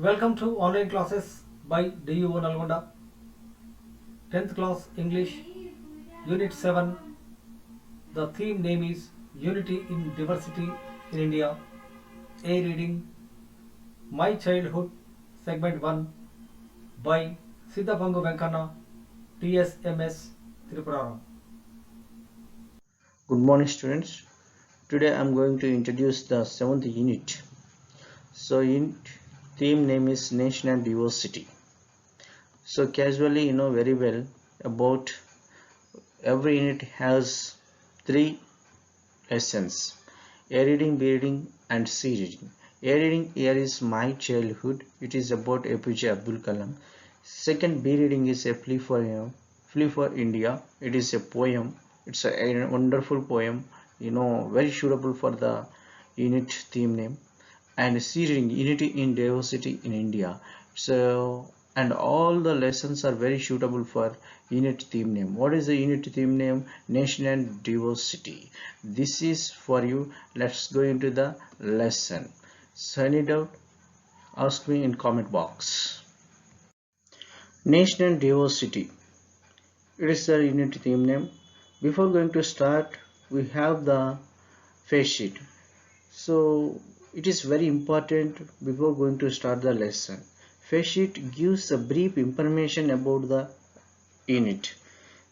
Welcome to online classes by DUO Nalgonda. 10th class English, Unit 7. The theme name is Unity in Diversity in India. A reading My Childhood, Segment 1 by Siddhapangu Venkana, TSMS Tripurara. Good morning, students. Today I am going to introduce the seventh unit. So, unit theme name is Nation and Diversity. So, casually, you know very well about every unit has three lessons: A reading, B reading, and C reading. A reading here is My Childhood. It is about APJ Abdul Kalam. Second, B reading is a Flee for India. It is a poem. It's a wonderful poem. Very suitable for the unit theme name. And C reading, Unity in Diversity in India. So, and all the lessons are very suitable for unit theme name. What is the unit theme name? Nation and Diversity. This is for you. Let's go into the lesson. So any doubt, ask me in comment box. Nation and Diversity, it is the unit theme name. Before going to start, we have the face sheet. So it is very important before going to start the lesson. Face sheet gives a brief information about the unit.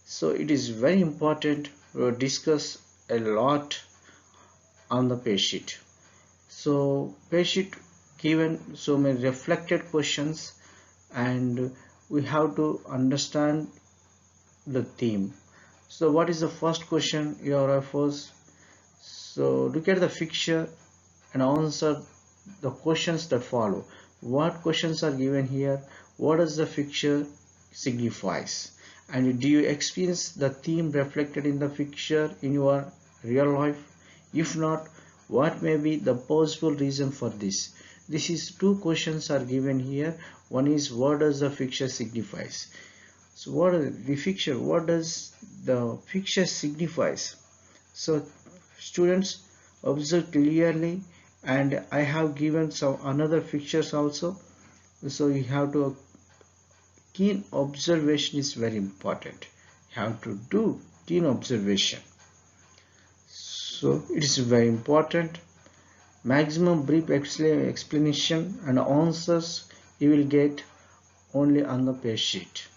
So it is very important to discuss a lot on the face sheet. So face sheet given so many reflected questions, and we have to understand the theme. So what is the first question you are first? So look at the picture and answer the questions that follow. What questions are given here? What does the picture signifies? And do you experience the theme reflected in the picture in your real life? If not, what may be the possible reason for this? This is two questions are given here. One is, what does the picture signifies? So what does the picture signifies? So students, observe clearly, and I have given some another pictures also. So you have to, keen observation is very important. You have to do keen observation. So it is very important. Maximum brief explanation and answers you will get only on the page sheet.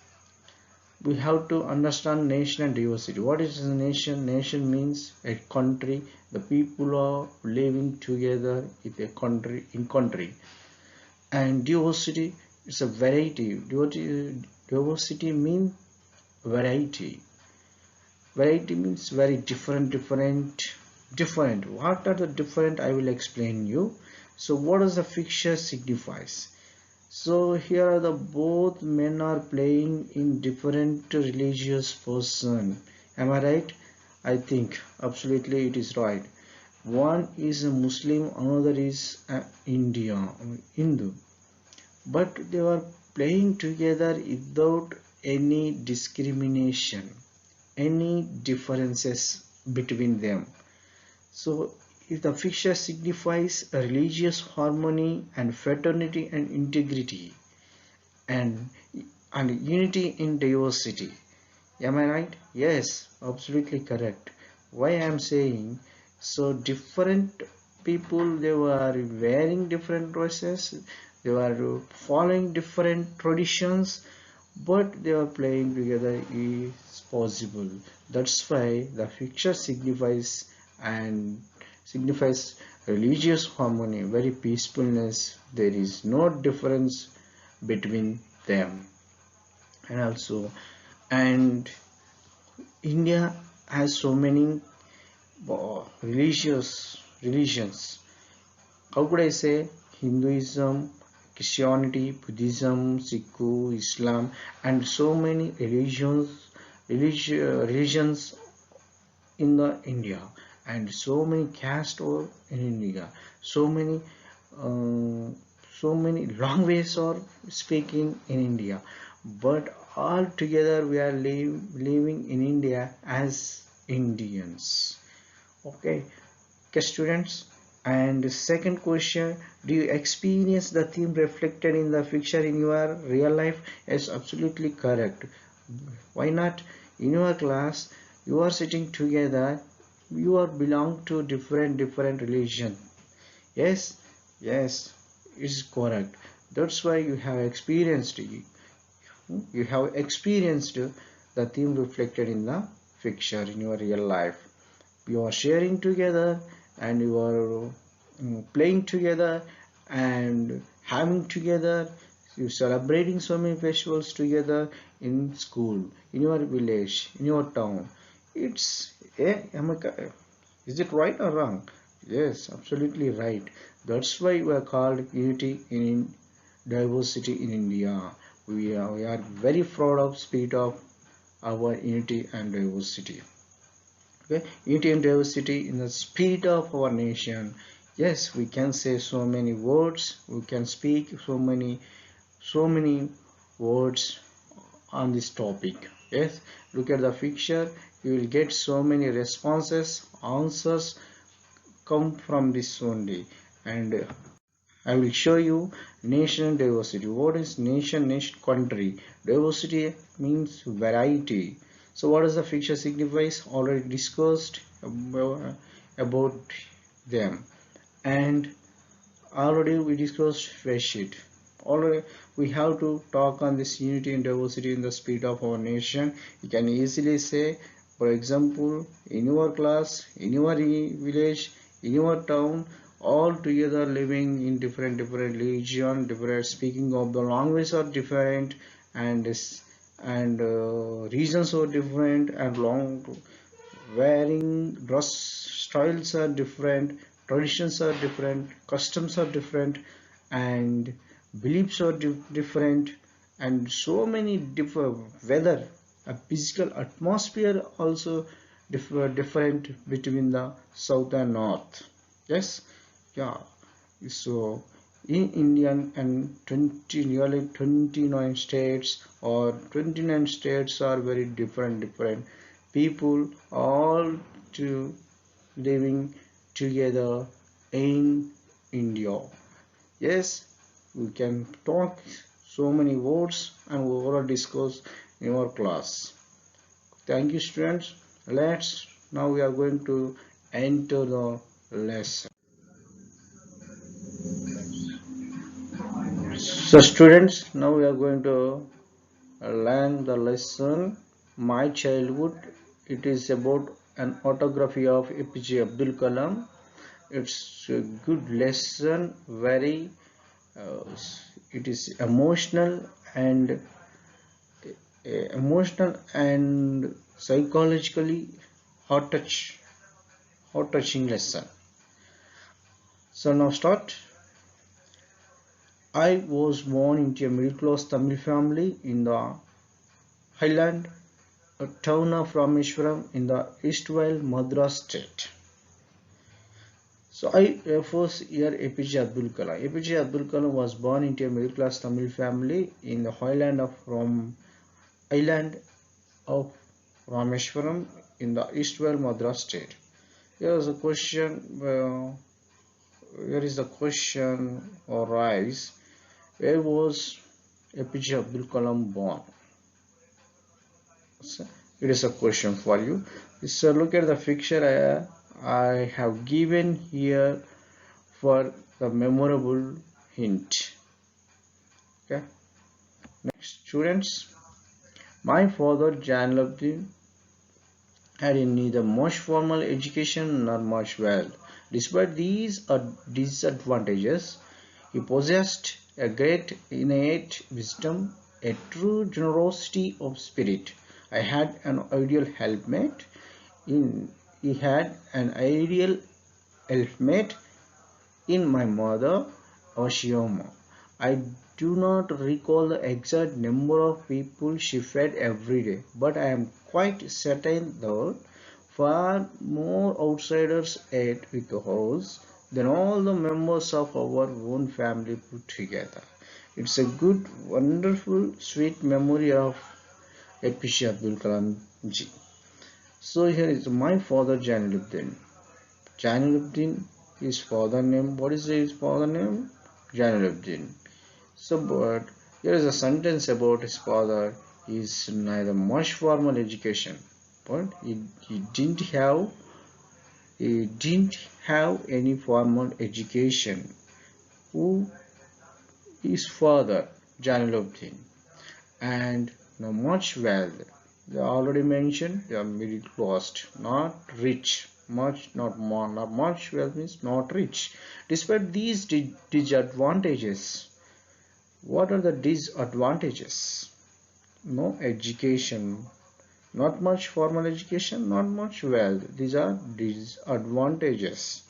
We have to understand nation and diversity. What is a nation? Nation means a country. The people are living together in country. And diversity is a variety. Diversity means variety. Variety means very different. What are the different? I will explain you. So what does the picture signifies? So here are the both men are playing in different religious person. Am I right? I think absolutely it is right. One is a Muslim, another is a Hindu. But they were playing together without any discrimination, any differences between them. So if the picture signifies a religious harmony and fraternity and integrity, and unity in diversity. Am I right? Yes, absolutely correct. Why I am saying, so different people, they were wearing different dresses, they were following different traditions, but they are playing together is possible. That's why the picture and signifies religious harmony, very peacefulness. There is no difference between them. And also, and India has so many religions. How could I say? Hinduism, Christianity, Buddhism, Sikh, Islam, and so many religions in the India, and so many castes are in India. So many uh, so many languages are speaking in India, but all together we are living in India as Indians. Okay, okay students, And the second question, do you experience the theme reflected in the picture in your real life? Yes, absolutely correct. Why not? In your class you are sitting together, you are belong to different religion. Yes, yes, it's correct. That's why you have experienced the theme reflected in the picture in your real life. You are sharing together, and you are playing together and having together, you celebrating so many festivals together in school, in your village, in your town. It's is it right or wrong? Yes, absolutely right. That's why we are called unity in diversity in India. We are very proud of spirit of our unity and diversity. Okay, unity and diversity in the spirit of our nation. Yes, we can say so many words, we can speak so many words on this topic. Yes, look at the picture, you will get so many responses, answers come from this only. And I will show you nation diversity. What is nation? Nation, country. Diversity means variety. So what does the picture signifies? Already discussed about them. And already we discussed face sheet. Already we have to talk on this unity and diversity in the spirit of our nation. You can easily say, for example, in your class, in your village, in your town, all together living in different religion, different speaking of the language are different, and regions are different, and long wearing dress styles are different, traditions are different, customs are different, and beliefs are different, and so many different weather, a physical atmosphere also different between the south and north. Yes, yeah. So in Indian and 20 nearly 29 states or 29 states are very different people all to living together in India. Yes, we can talk so many words and overall discuss in our class. Thank you, students. Let's now we are going to enter the lesson. So students, now we are going to learn the lesson My Childhood. It is about an autography of APJ Abdul Kalam. It's a good lesson, very uh, it is emotional and psychologically heart touching lesson. So now start. I was born into a middle class Tamil family in the highland town of Rameshwaram in the Eastwell Madras state. So I first year APJ Abdul Kalam. APJ Abdul Kalam was born into a middle class Tamil family in the island of Rameshwaram in the Eastwell Madras state. Here is a question. Here is the question arise. Where was APJ Abdul Kalam born? So it is a question for you. So look at the picture I have given here for the memorable hint. Okay. Next, students. My father Jainuddin had neither much formal education nor much wealth. Despite these disadvantages, he possessed a great innate wisdom, a true generosity of spirit. I had an ideal helpmate. In he had an ideal helpmate in my mother, Oshioma. I do not recall the exact number of people she fed every day, but I am quite certain that far more outsiders ate with us than all the members of our own family put together. It's a good, wonderful, sweet memory of APJ Abdul Kalam ji. So here is my father Jainuddin. Jainuddin his father name. What is his father name? Jalaluddin. So, but here is a sentence about his father. He's neither much formal education, but he didn't have any formal education. Who? His father, Jalaluddin, and no much wealth. They already mentioned they are middle class, not rich. Much, not more, not much wealth means not rich. Despite these disadvantages, what are the disadvantages? No education, not much formal education, not much wealth. These are disadvantages.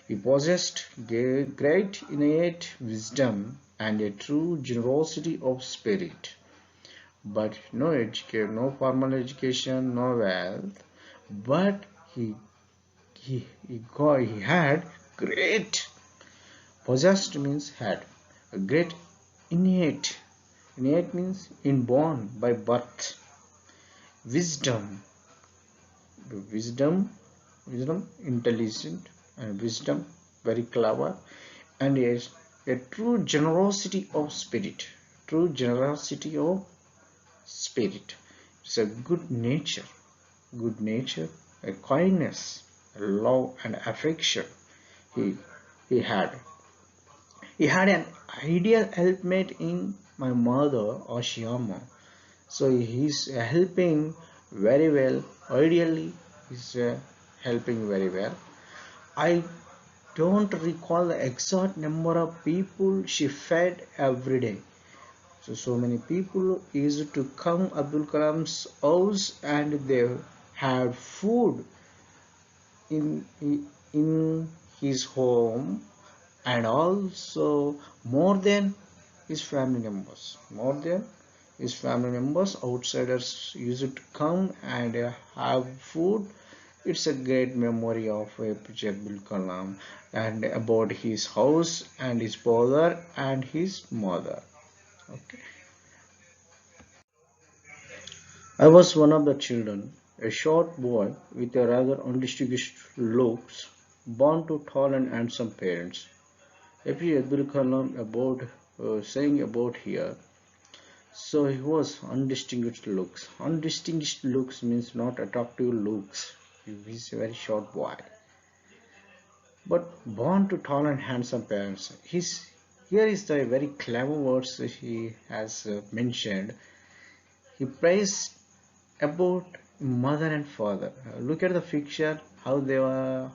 He possessed great innate wisdom and a true generosity of spirit, but no education, no formal education, no wealth. But he had great, possessed means had a great innate. Innate means inborn, by birth. Wisdom, wisdom, intelligent, and wisdom, very clever, and yes, a true generosity of spirit. True generosity of spirit. It's a good nature, a kindness, a love and affection. He he had. He had an ideal helpmate in my mother, Oshiyama. So he's helping very well. Ideally, he's helping very well. I don't recall the exact number of people she fed every day. So many people used to come Abdul Kalam's house and they had food in in his home, and also more than his family members. More than his family members, outsiders used to come and have food. It's a great memory of APJ Abdul Kalam and about his house and his father and his mother. Okay. I was one of the children, a short boy with a rather undistinguished looks, born to tall and handsome parents. APJ Abdul Kalam about saying about here. So he was undistinguished looks. Undistinguished looks means not attractive looks. He is a very short boy, but born to tall and handsome parents. Here is the very clever words he has mentioned. He praised about mother and father. Look at the picture, they are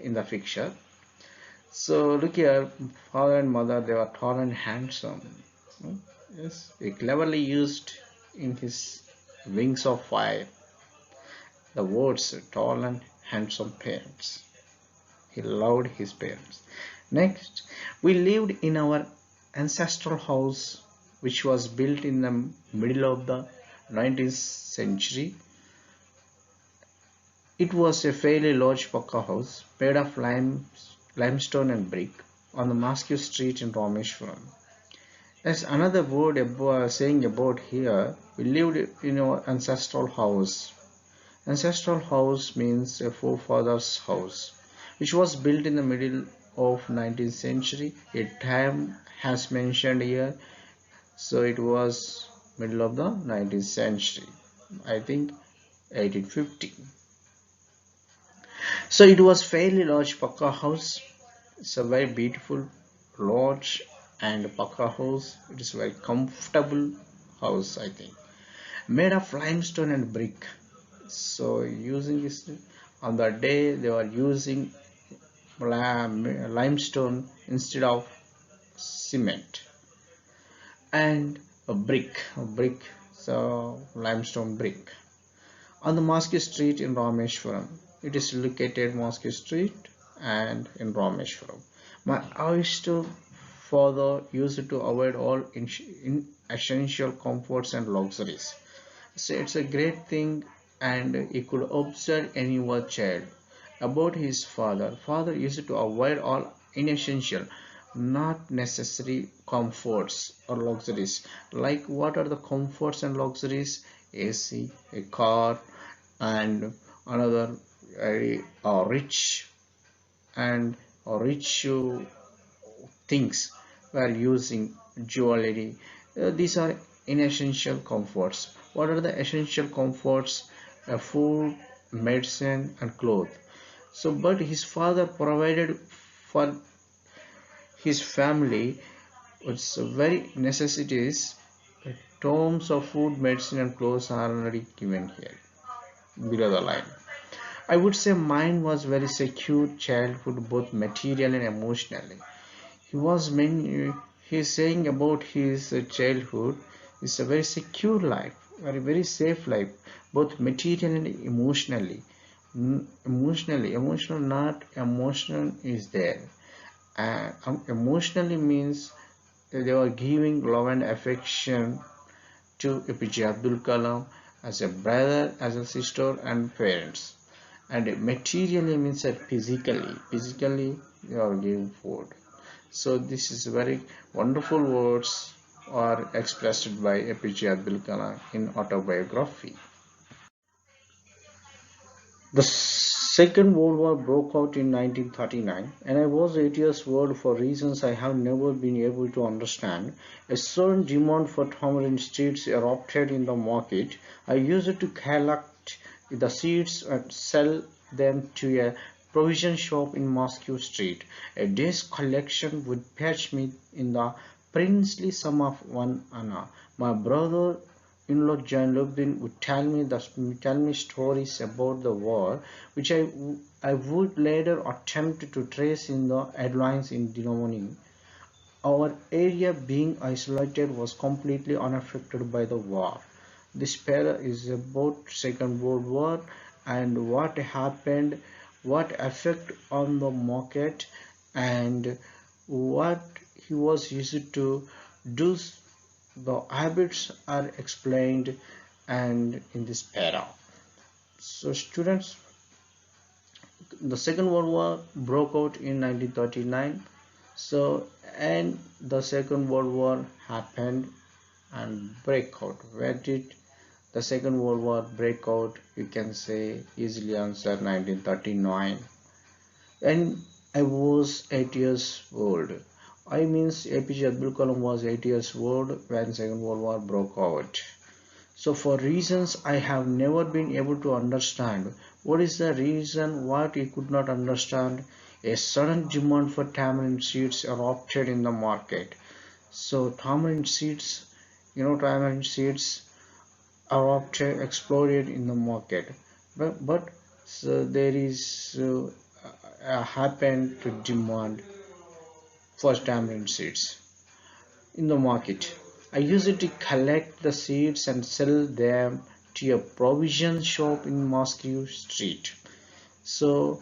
in the picture. So look here, father and mother, they are tall and handsome. Hmm? Yes, he cleverly used in his Wings of Fire the words tall and handsome parents. He loved his parents. Next, we lived in our ancestral house, which was built in the middle of the 19th century. It was a fairly large Pakka house made of limestone and brick on the Mosque Street in Rameshwaram. There's another word saying about here. We lived in our ancestral house. Ancestral house means a forefather's house, which was built in the middle of 19th century. A time has mentioned here, so it was middle of the 19th century. I think 1850. So it was fairly large Pakka house. It's a very beautiful, large and Pakka house. It is a very comfortable house, I think, made of limestone and brick. So using this on the day they were using limestone instead of cement, and a brick, so limestone brick on the Mosque Street in Rameshwaram. It is located Mosque Street and in Rameshwaram. My oyster father used to avoid all in essential comforts and luxuries. So it's a great thing, and he could observe any one child about his father. Father used to avoid all inessential, not necessary comforts or luxuries. Like what are the comforts and luxuries? AC, a car, and another very rich and rich things were using jewelry. These are inessential comforts. What are the essential comforts? Food, medicine, and clothes. So, but his father provided for his family its very necessities. In terms of food, medicine, and clothes are already given here below the line. I would say mine was very secure childhood, both material and emotionally. He was many. He's saying about his childhood is a very secure life, very safe life, both material and emotionally. Emotional, not emotional is there. And emotionally means they were giving love and affection to APJ Abdul Kalam as a brother, as a sister, and parents. And materially means that physically they are giving food. So this is very wonderful words are expressed by APJ Abdul Kalam in autobiography. The Second World War broke out in 1939, and I was 8 years old for reasons I have never been able to understand. A sudden demand for tamarind seeds erupted in the market. I used to collect the seeds and sell them to a provision shop in Moscow Street. A day's collection would fetch me in the princely sum of 1 anna. My brother in-law Jainuddin would tell me stories about the war, which I would later attempt to trace in the headlines in the morning. Our area, being isolated, was completely unaffected by the war. This para is about Second World War and what happened, what effect on the market, and what he was used to do. The habits are explained and in this para. So students, the Second World War broke out in 1939. So and the Second World War happened and break out. Where did the Second World War break out? You can say easily answer 1939. And I was 8 years old. I means APJ Abdul Kalam was 8 years old when Second World War broke out. So for reasons I have never been able to understand, what is the reason what he could not understand? A sudden demand for tamarind seeds erupted in the market. So tamarind seeds, tamarind seeds erupted, exploded in the market. But so there is happened to demand for tamarind seeds in the market. I used to collect the seeds and sell them to a provision shop in Moscow Street. So,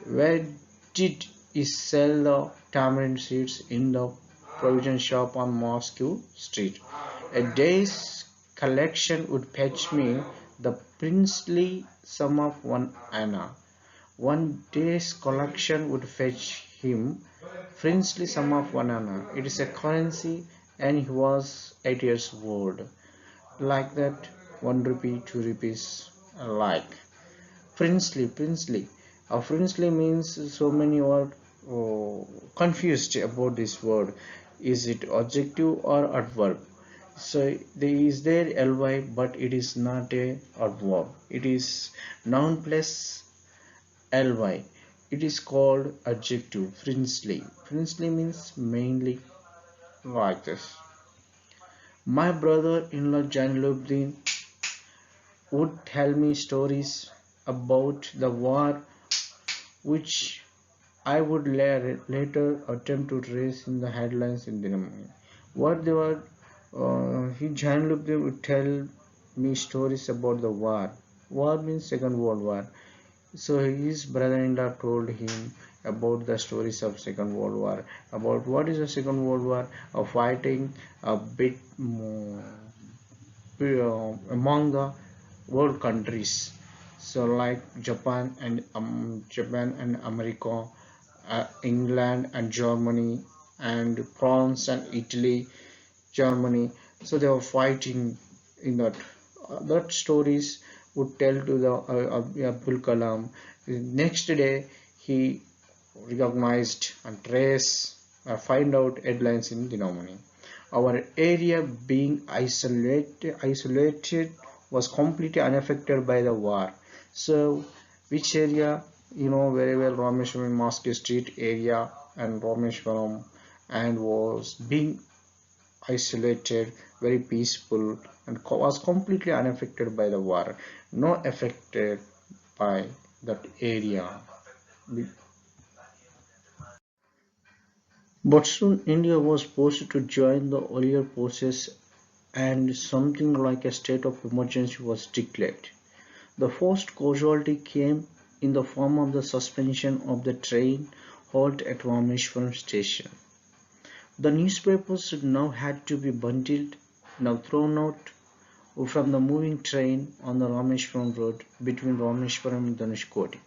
where did he sell the tamarind seeds? In the provision shop on Moscow Street. A day's collection would fetch me the princely sum of 1 anna. One day's collection would fetch him princely sum of 1 anna. It is a currency, and he was 8 years old. Like that, 1 rupee, 2 rupees, like princely. Princely means so many are confused about this word. Is it adjective or adverb? So there is there ly, but it is not a adverb. It is noun plus ly. It is called adjective. Princely. Princely means mainly, like this. My brother-in-law Jainuddin would tell me stories about the war, which I would later attempt to trace in the headlines in the morning. What they were, Jainuddin would tell me stories about the war. War means Second World War. So his brother-in-law told him about the stories of Second World War, about what is the Second World War, of fighting a bit more, among the world countries. So like Japan and America, England and Germany, and France and Italy, Germany. So they were fighting in that. That stories would tell to the Abdul Kalam. Next day he recognized and trace find out headlines in the nominee. Our area being isolated was completely unaffected by the war. So which area, you know very well, Rameshwaram Mosque Street area and Rameshwaram, and was being isolated, very peaceful, and was completely unaffected by the war, no affected by that area. But soon India was forced to join the earlier forces and something like a state of emergency was declared. The first casualty came in the form of the suspension of the train halt at Rameshwaram station. The newspapers now had to be bundled, now thrown out from the moving train on the Rameshwaram road between Rameshwaram and Dhanushkodi.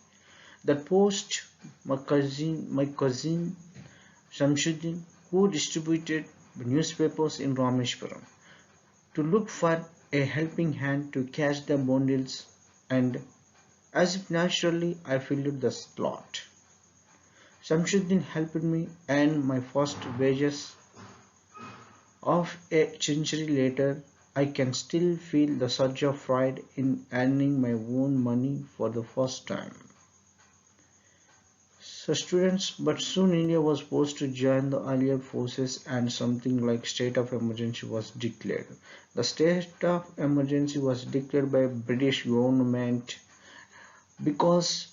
That post, my cousin Shamsuddin, who distributed newspapers in Rameshwaram, to look for a helping hand to catch the bundles, and as if naturally I filled the slot. Shamsuddin helped me earn my first wages. Of a century later, I can still feel the surge of pride in earning my own money for the first time. So students, but soon India was forced to join the allied forces and something like state of emergency was declared. The state of emergency was declared by British government because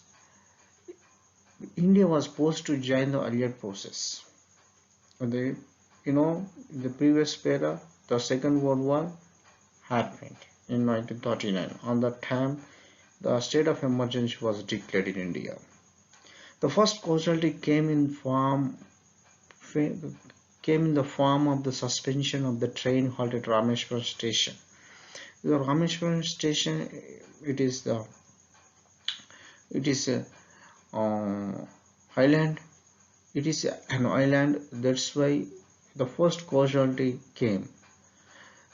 India was forced to join the allied forces. The, in the previous era, the Second World War happened in 1939. On that time, the state of emergency was declared in India. The first casualty came in the form of the suspension of the train halt at Rameshwaram station. The Rameshwaram station, it is a island. It is an island. That's why the first casualty came.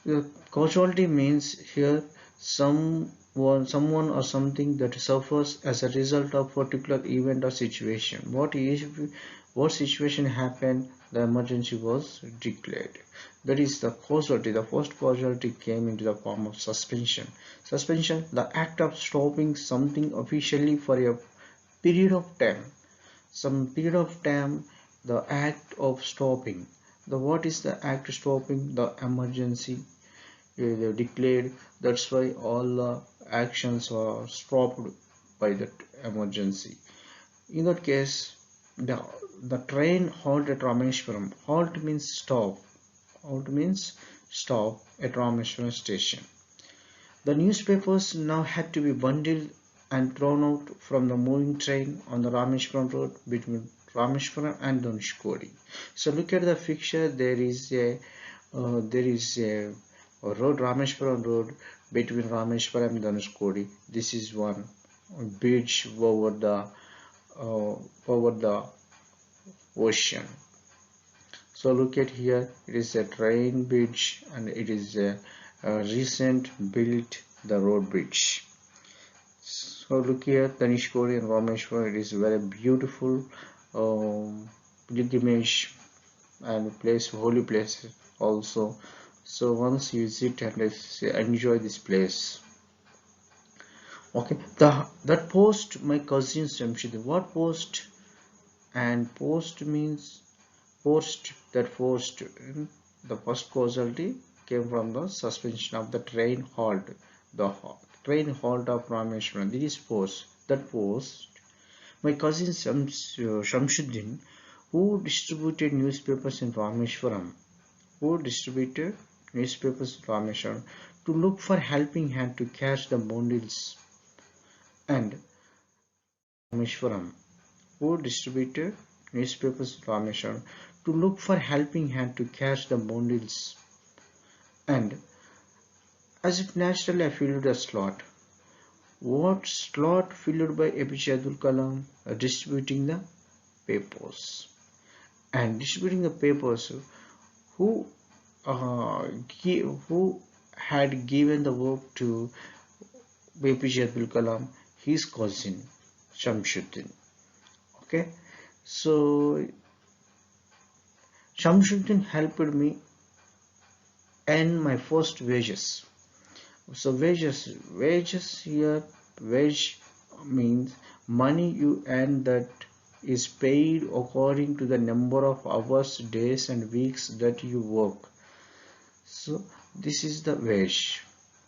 The casualty means here someone or something that suffers as a result of particular event or situation. What situation happened, the emergency was declared. That is the causality. The first causality came into the form of suspension. Suspension, the act of stopping something officially for a period of time. Some period of time, the act of stopping. What is the act of stopping? The emergency they declared. That's why all the actions are stopped by that emergency. In that case, the train halt at Rameshwaram. Halt means stop. Halt means stop at Rameshwaram station. The newspapers now had to be bundled and thrown out from the moving train on the Rameshwaram road between Rameshwaram and Dhanushkodi. So look at the picture. There is a road, Rameshwaram road, between Rameshwaram and Dhanushkodi. This is one bridge over the ocean. So look at here, it is a train bridge and it is a recent built the road bridge. So look here, Dhanushkodi and Rameshwaram, it is very beautiful pilgrimage and place, holy place also. So once you visit and enjoy this place. Okay, that post, my cousin Shamsuddin. What post? And post means post. That post, the first causality came from the suspension of the train halt. The train halt of Rameshwaram. This is post. That post, my cousin Shamsuddin, who distributed newspapers in Rameshwaram, to look for helping hand to catch the bundles, and Rameshwaram, who distributed newspapers in Rameshwaram to look for helping hand to catch the bundles, and as if naturally I filled a slot. What slot? Filled by APJ Abdul Kalam, distributing the papers. And distributing the papers, who had given the work to APJ Abdul Kalam, his cousin Shamsuddin. Okay, So Shamsuddin helped me earn my first wages. So wages here, wage means money you earn that is paid according to the number of hours, days and weeks that you work. So this is the wage.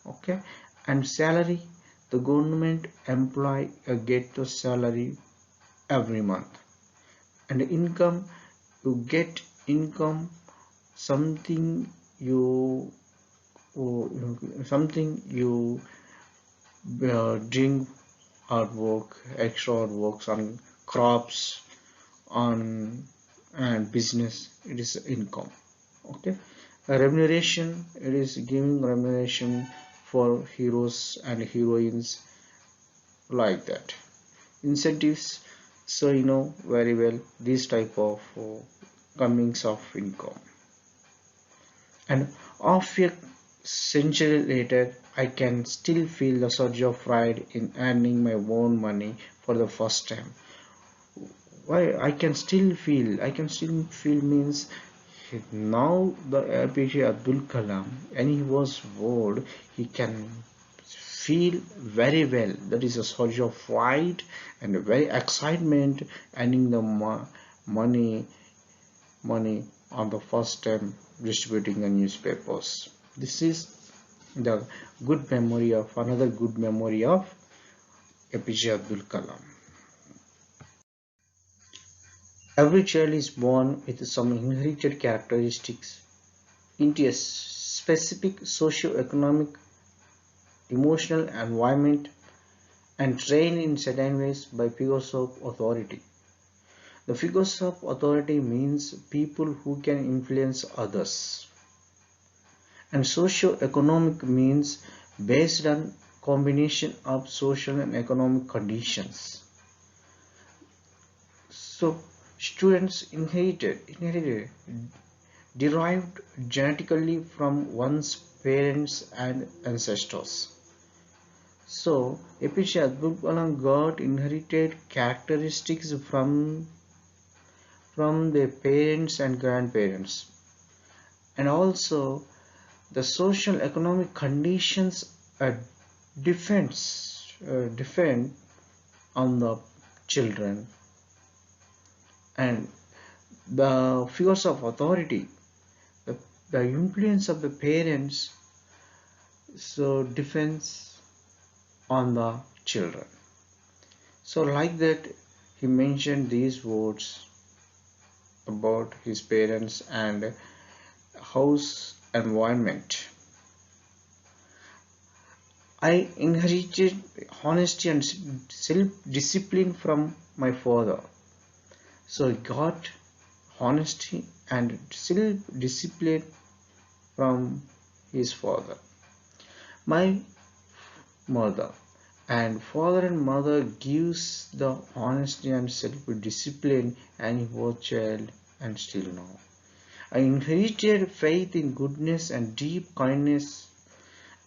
Okay. And salary, the government employee get the salary every month. And income, you get income, something you something you drink hard work, extra hard works on crops, on and business. It is income. Okay. A remuneration, it is giving remuneration for heroes and heroines like that. Incentives, so you know very well these type of comings of income. And half a century later, I can still feel the surge of pride in earning my own money for the first time. Why I can still feel means now the APJ Abdul Kalam, and he was bored, he can feel very well. That is a surge of pride and a very excitement earning the money money on the first time distributing the newspapers. This is the good memory of another good memory of APJ Abdul Kalam. Every child is born with some inherited characteristics into a specific socio-economic, emotional environment and trained in certain ways by figures of authority. The figures of authority means people who can influence others. And socio-economic means based on combination of social and economic conditions. So students inherited derived genetically from one's parents and ancestors. So APJ Abdul Kalam got inherited characteristics from their parents and grandparents, and also the social economic conditions depend on the children, and the figures of authority, the, the influence of the parents, so depends on the children. So like that he mentioned these words about his parents and house environment. I inherited honesty and self-discipline from my father. So I got honesty and self-discipline from his father. My mother and father and mother gives the honesty and self-discipline, and he was child and still now. I inherited faith in goodness and deep kindness,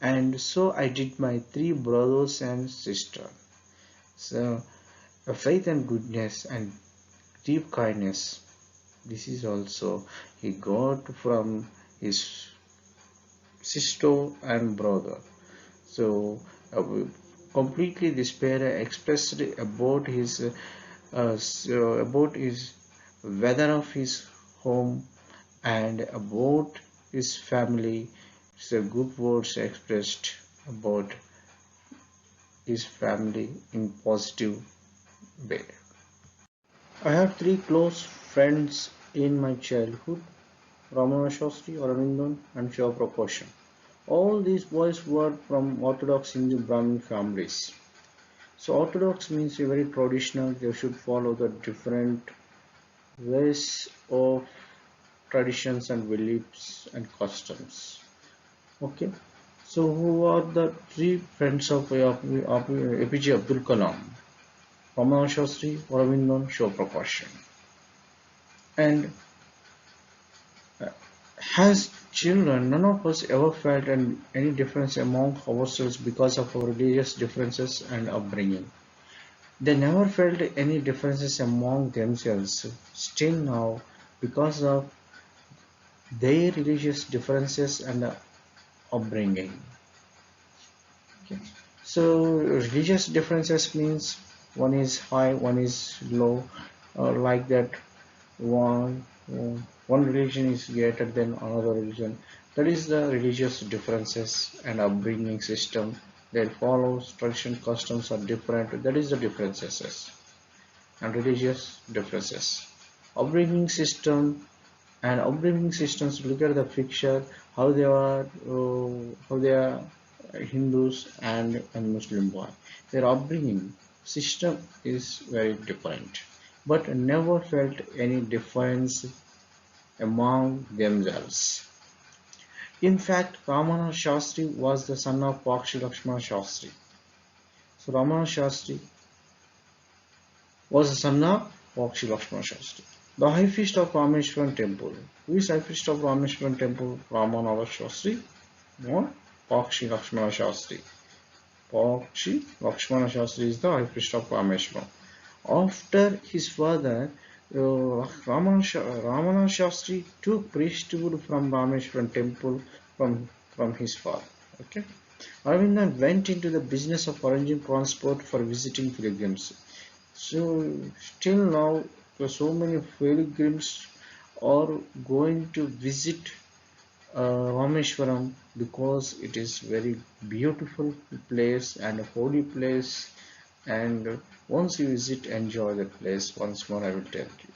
and so I did my three brothers and sister. So faith and goodness and deep kindness, this is also he got from his sister and brother. So completely this para expressed about his weather of his home and about his family. So good words expressed about his family in positive way. I had three close friends in my childhood: Ramana Shastri, Aurobindan, and Shiva Prakash. All these boys were from Orthodox Hindu Brahmin families. So Orthodox means very traditional. They should follow the different ways of traditions and beliefs and customs. Okay. So who are the three friends of APJ Abdul Kalam? Ramana Shastri, Aurobindan, Shiva Prakash. And as children, none of us ever felt any difference among ourselves because of our religious differences and upbringing. They never felt any differences among themselves. Still now, because of their religious differences and upbringing. Okay. So religious differences means one is high, one is low, like that. One one religion is greater than another religion. That is the religious differences and upbringing system. They follow tradition, customs are different. That is the differences and religious differences. Upbringing system and upbringing systems. Look at the picture, how they are Hindus and Muslim boy. Their upbringing system is very different, but never felt any difference among themselves. In fact, Ramana Shastri was the son of Pakshi Lakshmana Shastri. So Ramana Shastri was the son of Pakshi Lakshmana Shastri. The high priest of Rameshwaran temple. Who is high priest of Rameshwaran temple? Ramananda Shastri or Pakshi Lakshmana Shastri. Pakshi Lakshmana Shastri is the high priest of Rameshwaram. After his father, Ramana Shastri took priesthood from Rameshwaran temple from his father. Okay. Arvindan went into the business of arranging transport for visiting pilgrims. So still now, so many pilgrims are going to visit Rameshwaram because it is very beautiful place and a holy place, and once you visit, enjoy the place. Once more I will tell you.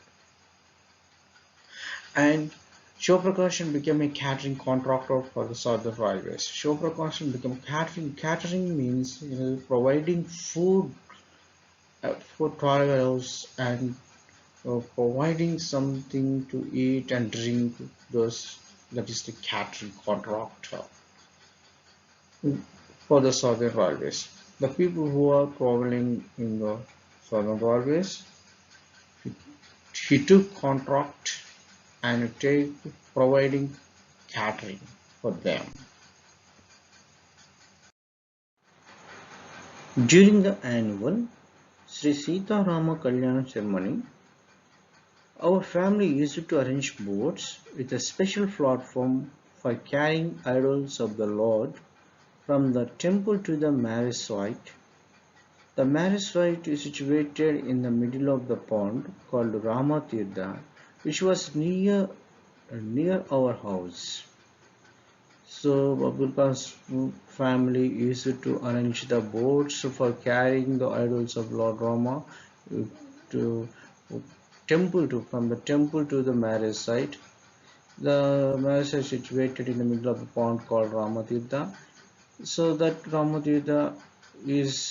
And Shivaprakashan became a catering contractor for the Southern Railways. Shivaprakashan became catering. Catering means providing food for travelers and providing something to eat and drink. Those that is the catering contractor for the Southern Railways. The people who are traveling in the Southern Railways, he took contract and take providing catering for them. During the annual Sri Sita Rama Kalyana ceremony, our family used to arrange boats with a special platform for carrying idols of the Lord from the temple to the marriage site. The marriage site is situated in the middle of the pond called Rama Tirtha, which was near our house. So Abdul Khan's family used to arrange the boats for carrying the idols of Lord Rama to from the temple to the marriage site. The marriage site is situated in the middle of a pond called Ramatirtha. So that Ramatirtha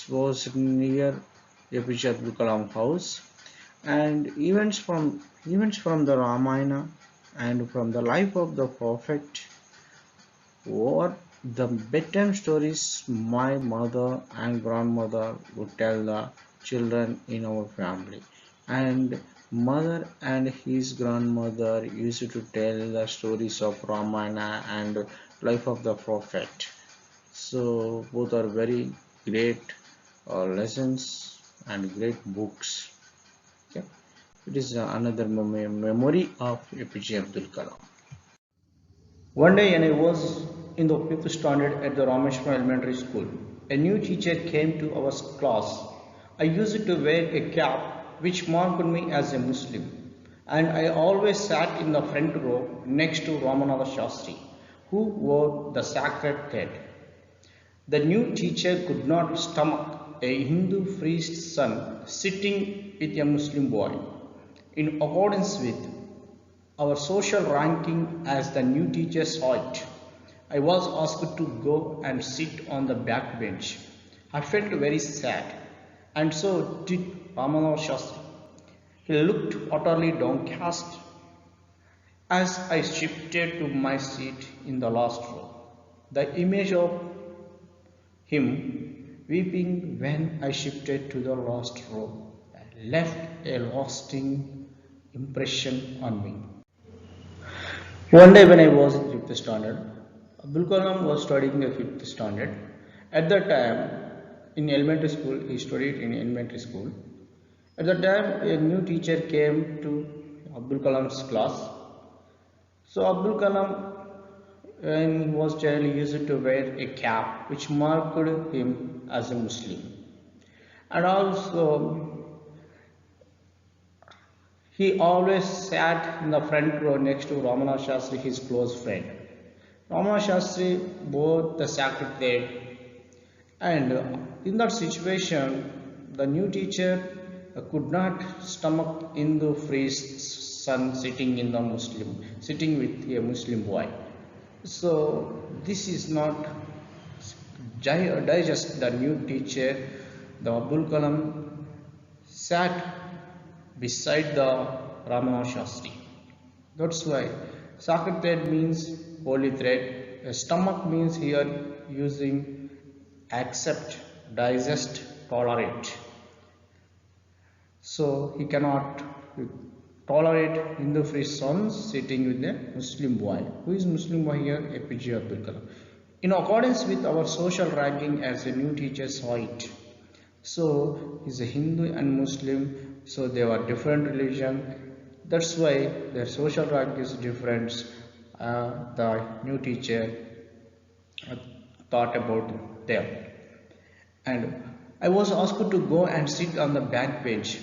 was near APJ Abdul Kalam house, and events from the Ramayana and from the life of the prophet or the bedtime stories my mother and grandmother would tell the children in our family, and mother and his grandmother used to tell the stories of Ramayana and life of the prophet. So both are very great lessons and great books. Okay. It is another memory of APJ Abdul Kalam. One day when I was in the 5th standard at the Rameshwaram Elementary School, a new teacher came to our class. I used to wear a cap which marked me as a Muslim, and I always sat in the front row next to Ramananda Shastri, who wore the sacred thread. The new teacher could not stomach a Hindu priest's son sitting with a Muslim boy. In accordance with our social ranking as the new teacher saw it, I was asked to go and sit on the back bench. I felt very sad, and so did Ramananda Shastri. He looked utterly downcast as I shifted to my seat in the last row. The image of him weeping when I shifted to the last row left a lasting impression on me. One day when I was in 5th standard, Abdul Kalam was studying the 5th standard. At that time, in elementary school, he studied in elementary school. At the time, a new teacher came to Abdul Kalam's class. So Abdul Kalam, when he was child, used to wear a cap which marked him as a Muslim. And also, he always sat in the front row next to Ramana Shastri, his close friend. Ramana Shastri bore the sacred thread, and in that situation, the new teacher could not stomach Hindu priest's son sitting in the sitting with a Muslim boy. So this is not digest the new teacher. The Abdul Kalam sat beside the Ramana Shastri. That's why sacred thread means holy thread. A stomach means here using accept, digest, tolerate. So he cannot tolerate Hindu priest sons sitting with a Muslim boy. Who is Muslim boy here? APJ Abdul Kalam. In accordance with our social ranking as a new teacher saw it. So he's a Hindu and Muslim, so they were different religion. That's why their social rank is different. The new teacher thought about them. And I was asked to go and sit on the back bench.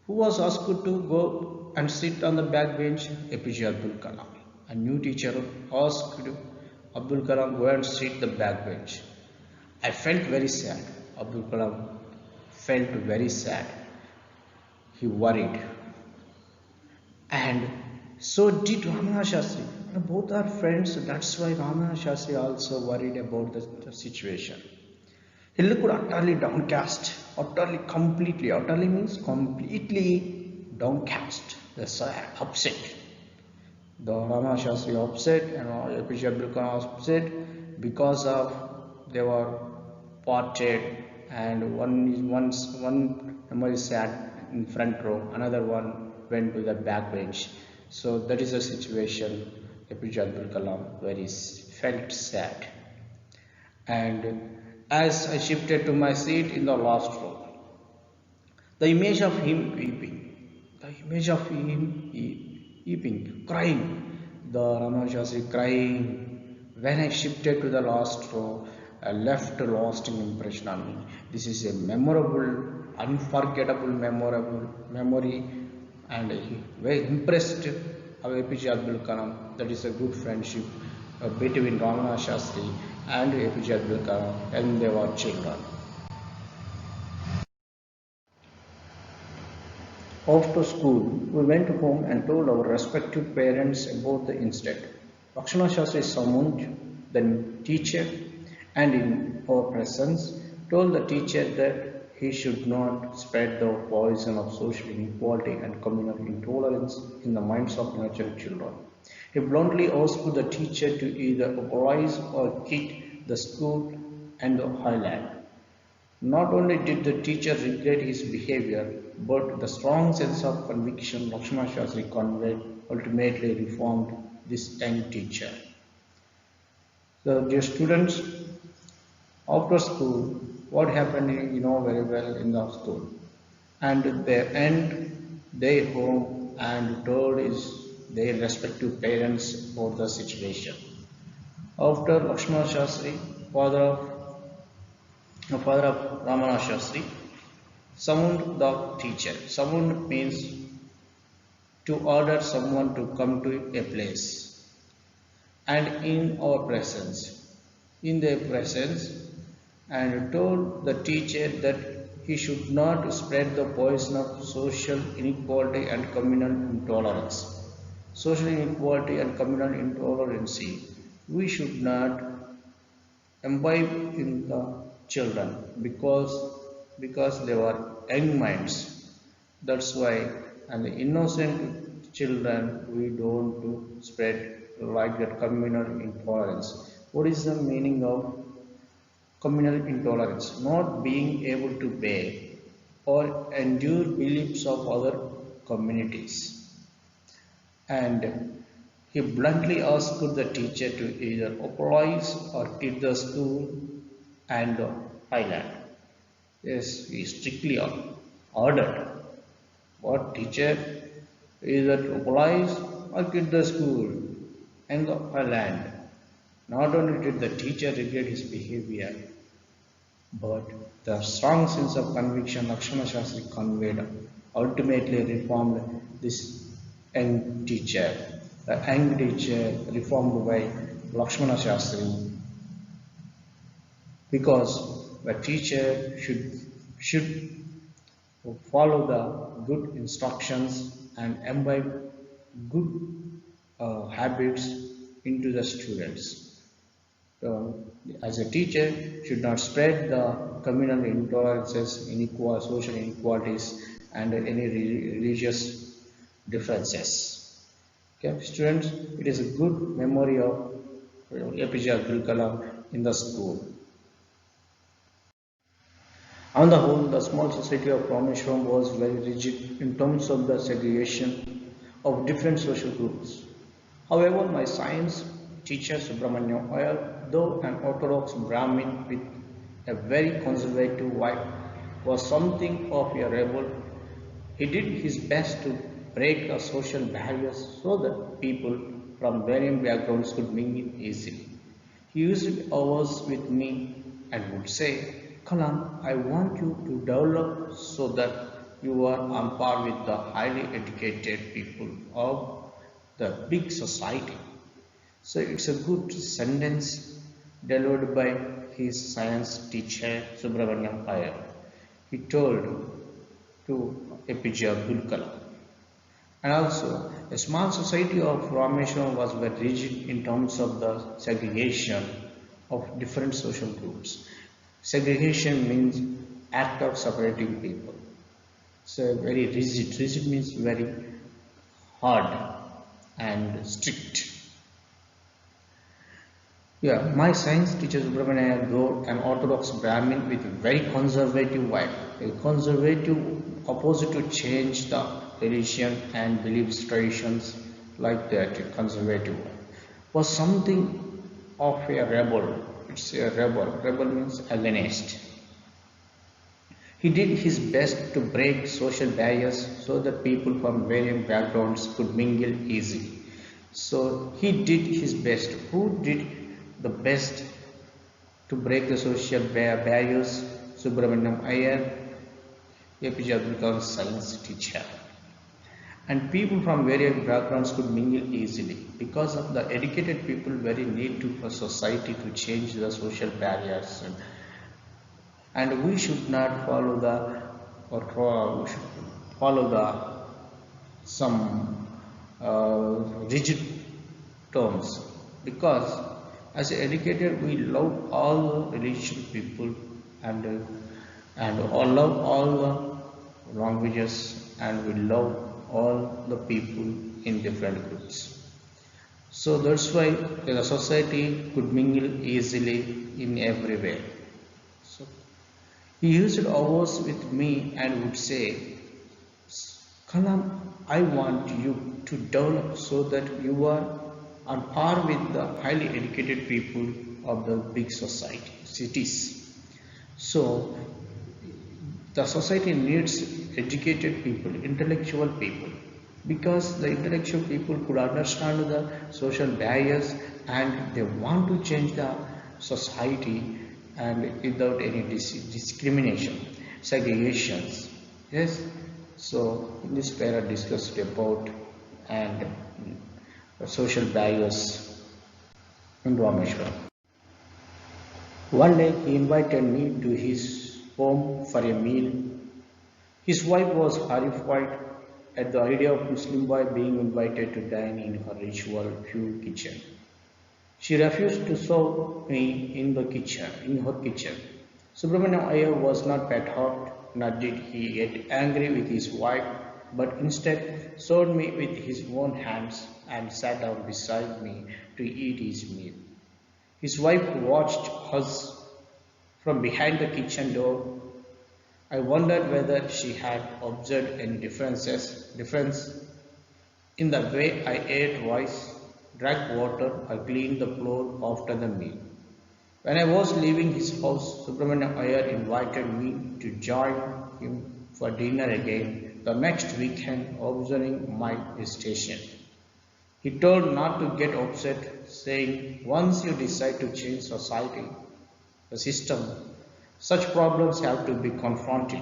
Who was asked to go and sit on the back bench? APJ Abdul Kalam. A new teacher asked Abdul Kalam go and sit the back bench. I felt very sad. Abdul Kalam felt very sad. He worried. And so did Ramana Shastri. Both are friends, so that's why Ramana Shastri also worried about the situation. He looked utterly downcast, utterly means completely downcast, upset. The Ramana Shastri upset and APJ Abdul Kalam was upset because of they were parted, and one member sat in front row, another one went to the back bench. So that is the situation. APJ Abdul Kalam felt sad. And as I shifted to my seat in the last row, the image of him weeping, crying, the Ramana Shastri crying. When I shifted to the last row, I left a lasting impression on me. This is a memorable, unforgettable memory, and he very impressed of APJ Abdul Kalam. That is a good friendship between Ramana Shastri and APJ Abdul Kalam when they were children. After school, we went home and told our respective parents about the incident. Lakshmana Shastri summoned the teacher and in our presence told the teacher that he should not spread the poison of social inequality and communal intolerance in the minds of nurtured children. He bluntly asked the teacher to either apologize or quit the school and the highland. Not only did the teacher regret his behavior, but the strong sense of conviction Lakshmana Shastri conveyed ultimately reformed this young teacher. So, dear students, after school, what happened you know very well in the school. And they end their home and told their respective parents about the situation. After Lakshmana Shastri, father of Ramana Shastri, summoned the teacher. Summoned means to order someone to come to a place. And in our presence, in their presence, and told the teacher that he should not spread the poison of social inequality and communal intolerance. Social inequality and communal intolerance, we should not imbibe in the children because they were young minds. That's why, and the innocent children we don't do spread like that communal intolerance. What is the meaning of communal intolerance? Not being able to bear or endure beliefs of other communities. And he bluntly asked the teacher to either apologize or quit the school and highland. Yes, he strictly ordered. What teacher is that applies or quit the school and the land. Not only did the teacher regret his behavior, but the strong sense of conviction Lakshmana Shastri conveyed ultimately reformed this young teacher. The young teacher reformed by Lakshmana Shastri because the teacher should follow the good instructions and imbibe good habits into the students. As a teacher, should not spread the communal intolerances, social inequalities, and any religious differences. Okay, students, it is a good memory of APJ Abdul Kalam in the school. On the whole, the small society of Rameshwaram was very rigid in terms of the segregation of different social groups. However, my science teacher Subramanyam Iyer, though an orthodox Brahmin with a very conservative wife, was something of a rebel. He did his best to break the social barriers so that people from varying backgrounds could mingle easily. He used hours with me and would say, Kalam, I want you to develop so that you are on par with the highly educated people of the big society. So it's a good sentence delivered by his science teacher Subramanyam Iyer. He told to APJ Abdul Kalam. And also, a small society of Rameshwaram was very rigid in terms of the segregation of different social groups. Segregation means act of separating people. So very rigid. Rigid means very hard and strict. Yeah, my science teacher Subramanian though an orthodox Brahmin with a very conservative wife, a conservative opposite to change the religion and beliefs traditions like that conservative was something of a rebel. It's a rebel. Rebel means against. He did his best to break social barriers so that people from varying backgrounds could mingle easily. So he did his best. Who did the best to break the social barriers? Subramanyam Iyer, APJ Abdul Kalam's science teacher. And people from various backgrounds could mingle easily because of the educated people very need to for society to change the social barriers, and we should not follow the we should follow the some rigid terms, because as educated we love all the religious people and all love all the languages, and we love all the people in different groups. So that's why the society could mingle easily in every way. So he used hours with me and would say, Kalam, I want you to develop so that you are on par with the highly educated people of the big society, cities. So the society needs educated people, intellectual people, because the intellectual people could understand the social barriers and they want to change the society and without any discrimination, segregations. Yes. So in this para discussed about and social barriers in Rameshwaram. One day he invited me to his home for a meal. His wife was horrified at the idea of Muslim boy being invited to dine in her ritual pure kitchen. She refused to serve me in her kitchen. Subramaniam Iyer was not pet hot, nor did he get angry with his wife, but instead served me with his own hands and sat down beside me to eat his meal. His wife watched us from behind the kitchen door. I wondered whether she had observed any difference in the way I ate rice, drank water, or cleaned the floor after the meal. When I was leaving his house, Subramaniam Iyer invited me to join him for dinner again the next weekend observing my station. He told not to get upset, saying, once you decide to change society, the system, such problems have to be confronted.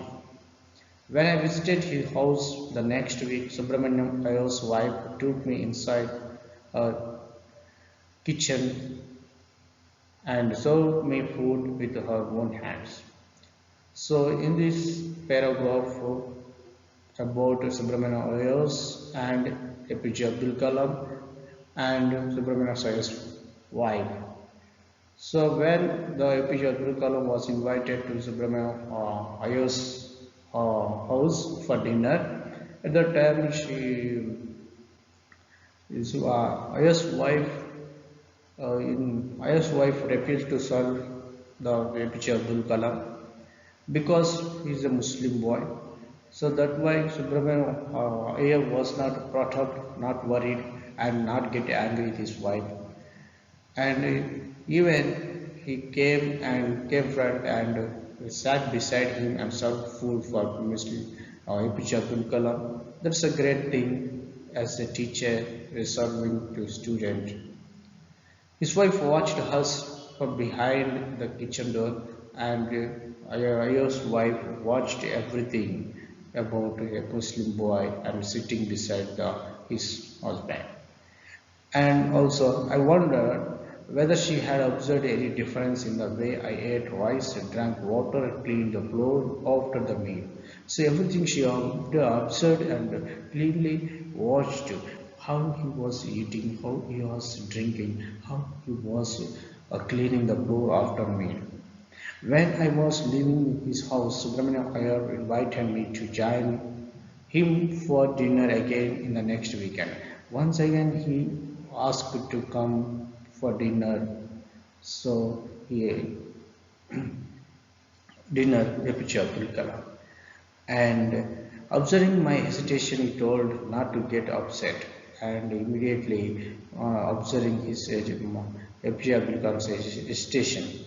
When I visited his house the next week, Subramaniam Ayer's wife took me inside her kitchen and served me food with her own hands. So, in this paragraph about Subramaniam Ayers and APJ Abdul Kalam and Subramaniam Ayer's wife. So, when the APJ Abdul Kalam was invited to Subramaniam Ayer's house for dinner, at that time Ayer's wife refused to serve the APJ Abdul Kalam because he is a Muslim boy. So that why Subramaniam Iyer was not brought up, not worried, and not get angry with his wife. And even he came front and sat beside him and served food for Muslim APJ Abdul Kalam. That's a great thing as a teacher serving to student. His wife watched us from behind the kitchen door, and Ayer's wife watched everything about a Muslim boy and sitting beside his husband. And also, I wondered whether she had observed any difference in the way I ate rice, drank water, cleaned the floor after the meal. So everything she observed and cleanly watched how he was eating, how he was drinking, how he was cleaning the floor after meal. When I was leaving his house, Subramaniam Iyer invited me to join him for dinner again in the next weekend. Once again, he asked to come for dinner. So he dinner APJ Abdul Kalam. And observing my hesitation, he told not to get upset. And immediately observing his APJ Abdul Kalam's hesitation.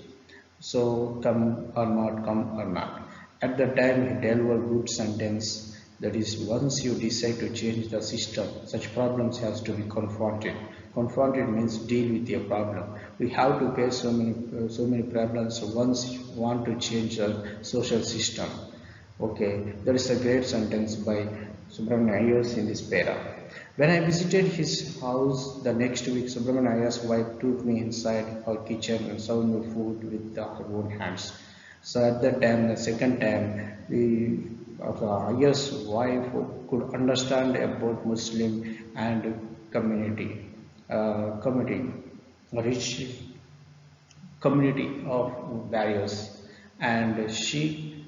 So come or not. At the time he delivered a good sentence, that is, once you decide to change the system, such problems has to be confronted. Confronted means deal with your problem. We have to face so many problems once you want to change the social system. Okay, that is a great sentence by Subramaniam Iyer in this para. When I visited his house the next week, Subramaniam Iyer's wife took me inside her kitchen and served me food with her own hands. So at that time, the second time, Iyer's wife could understand about Muslim and rich community of barriers, and she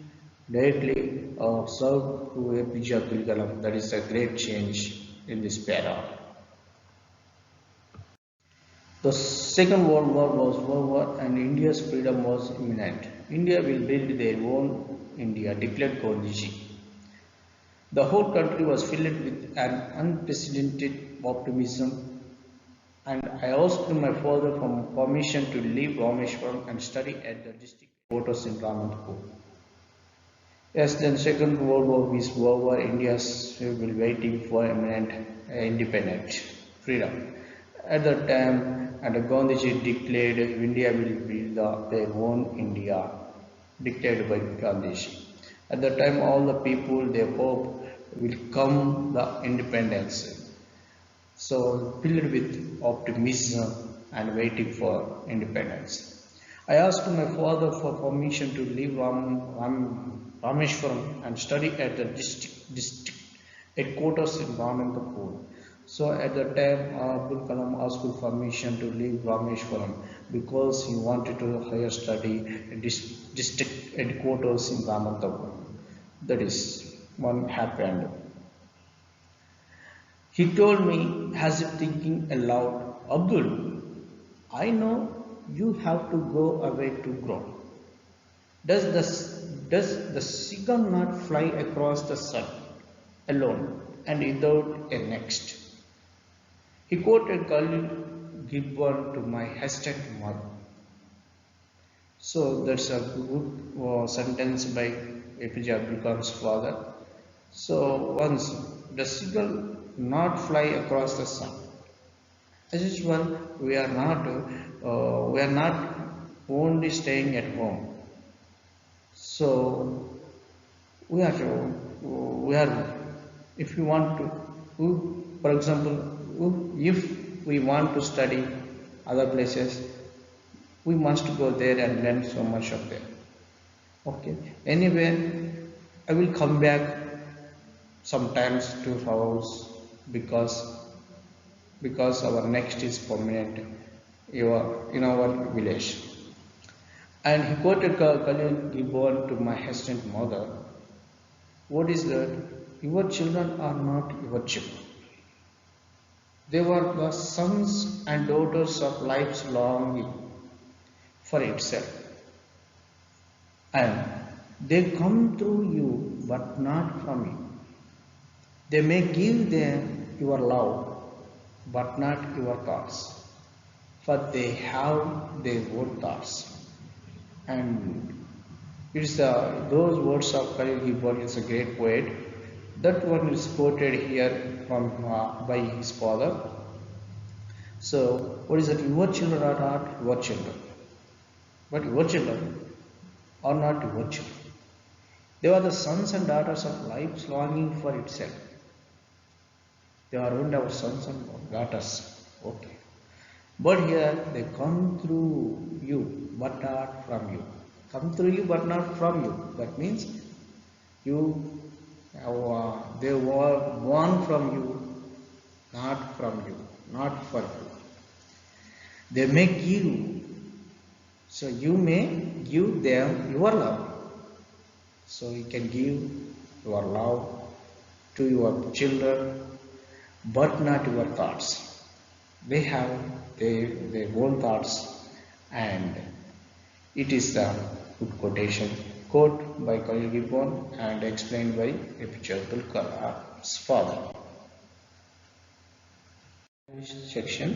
directly served to APJ Abdul Kalam. That is a great change in this para. The Second World War was over and India's freedom was imminent. India will build their own India, declared Gandhiji. The whole country was filled with an unprecedented optimism, and I asked my father for permission to leave Rameshwaram and study at the district headquarters in Ramanathapuram. Yes, then Second World War is over. India's will waiting for imminent independence, freedom. At that time, and Gandhiji declared India will be their own India, declared by Gandhiji. At that time, all the people they hope will come the independence. So filled with optimism and waiting for independence. I asked my father for permission to leave Rameshwaram and study at the district headquarters in Ramanathapuram. So at the time, Abdul Kalam asked for permission to leave Rameshwaram because he wanted to higher study at district headquarters in Ramanathapuram. That is what happened. He told me as if thinking aloud, Abdul, I know you have to go away to grow. Does the seagull not fly across the sun alone and without a next? He quoted Khalil Gibran to my hashtag mother. So that's a good sentence by APJ Abdul Kalam's father. So once the seagull not fly across the sun. As usual, we are not only staying at home. So we are if we want to, for example, if we want to study other places, we must go there and learn so much of them. Okay. Anyway, I will come back sometimes to house because our next is permanent in our village. And he quoted Khalil Gibran to my hesitant mother. What is that? Your children are not your children. They were the sons and daughters of life's longing for itself. And they come through you but not from you. They may give them your love but not your thoughts. For they have their own thoughts. And it's those words of Khalil Gibran is a great poet. That one is quoted here from by his father. So, what is that? Your children are not your children, but your children are not your children. They are the sons and daughters of life's longing for itself. They are only our sons and daughters. Okay. But here they come through you, but not from you. Come through you, but not from you. That means you, they were born from you, not from you, not for you. They may give, so you may give them your love. So you can give your love to your children, but not your thoughts. They have their own thoughts, and it is the good quotation quote by Khalil Gibran and explained by APJ Abdul Kalam's father. Section.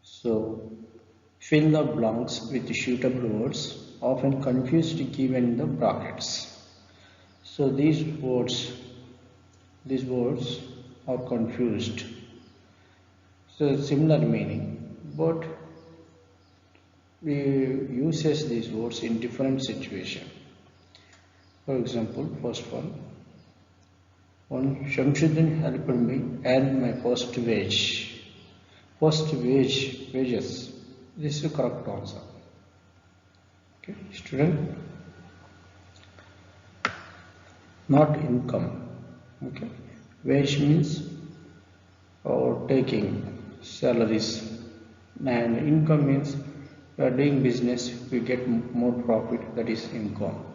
So fill the blanks with suitable words, often confused given in the brackets. So these words are confused. So similar meaning, but we uses these words in different situation. For example, first one Shamsuddin helped me earn my first wage. Wages. This is the correct answer. Okay, student. Not income. Okay, wage means taking salaries, and income means we are doing business, we get more profit, that is income.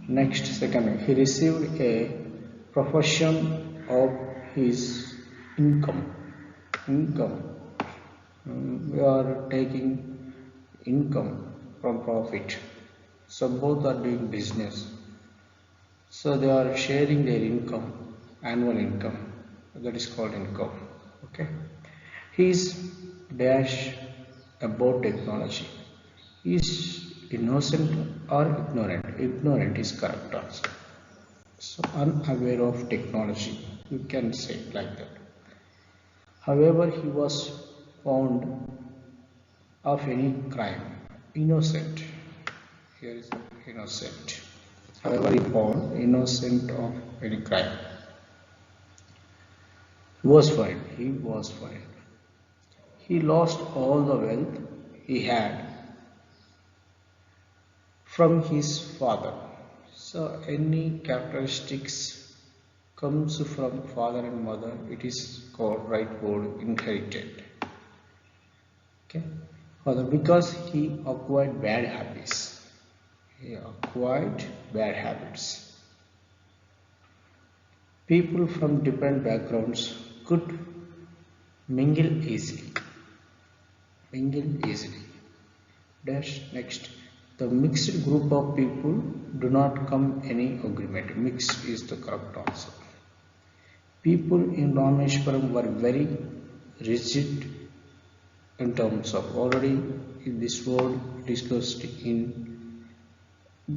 Next, second, he received a proportion of his income. We are taking income from profit. So both are doing business. So they are sharing their income, annual income. That is called income. Okay. He is dash about technology. He is innocent or ignorant. Ignorant is correct answer. So unaware of technology. You can say it like that. However, he was found of any crime. Innocent. Here is innocent. However, he found innocent of any crime. He was fined. He lost all the wealth he had from his father. So any characteristics comes from father and mother, it is called right word inherited. Okay, father, because he acquired bad habits. People from different backgrounds could mingle easily. Next, the mixed group of people do not come any agreement. Mixed is the correct answer. People in Rameshwaram were very rigid in terms of, already in this word discussed in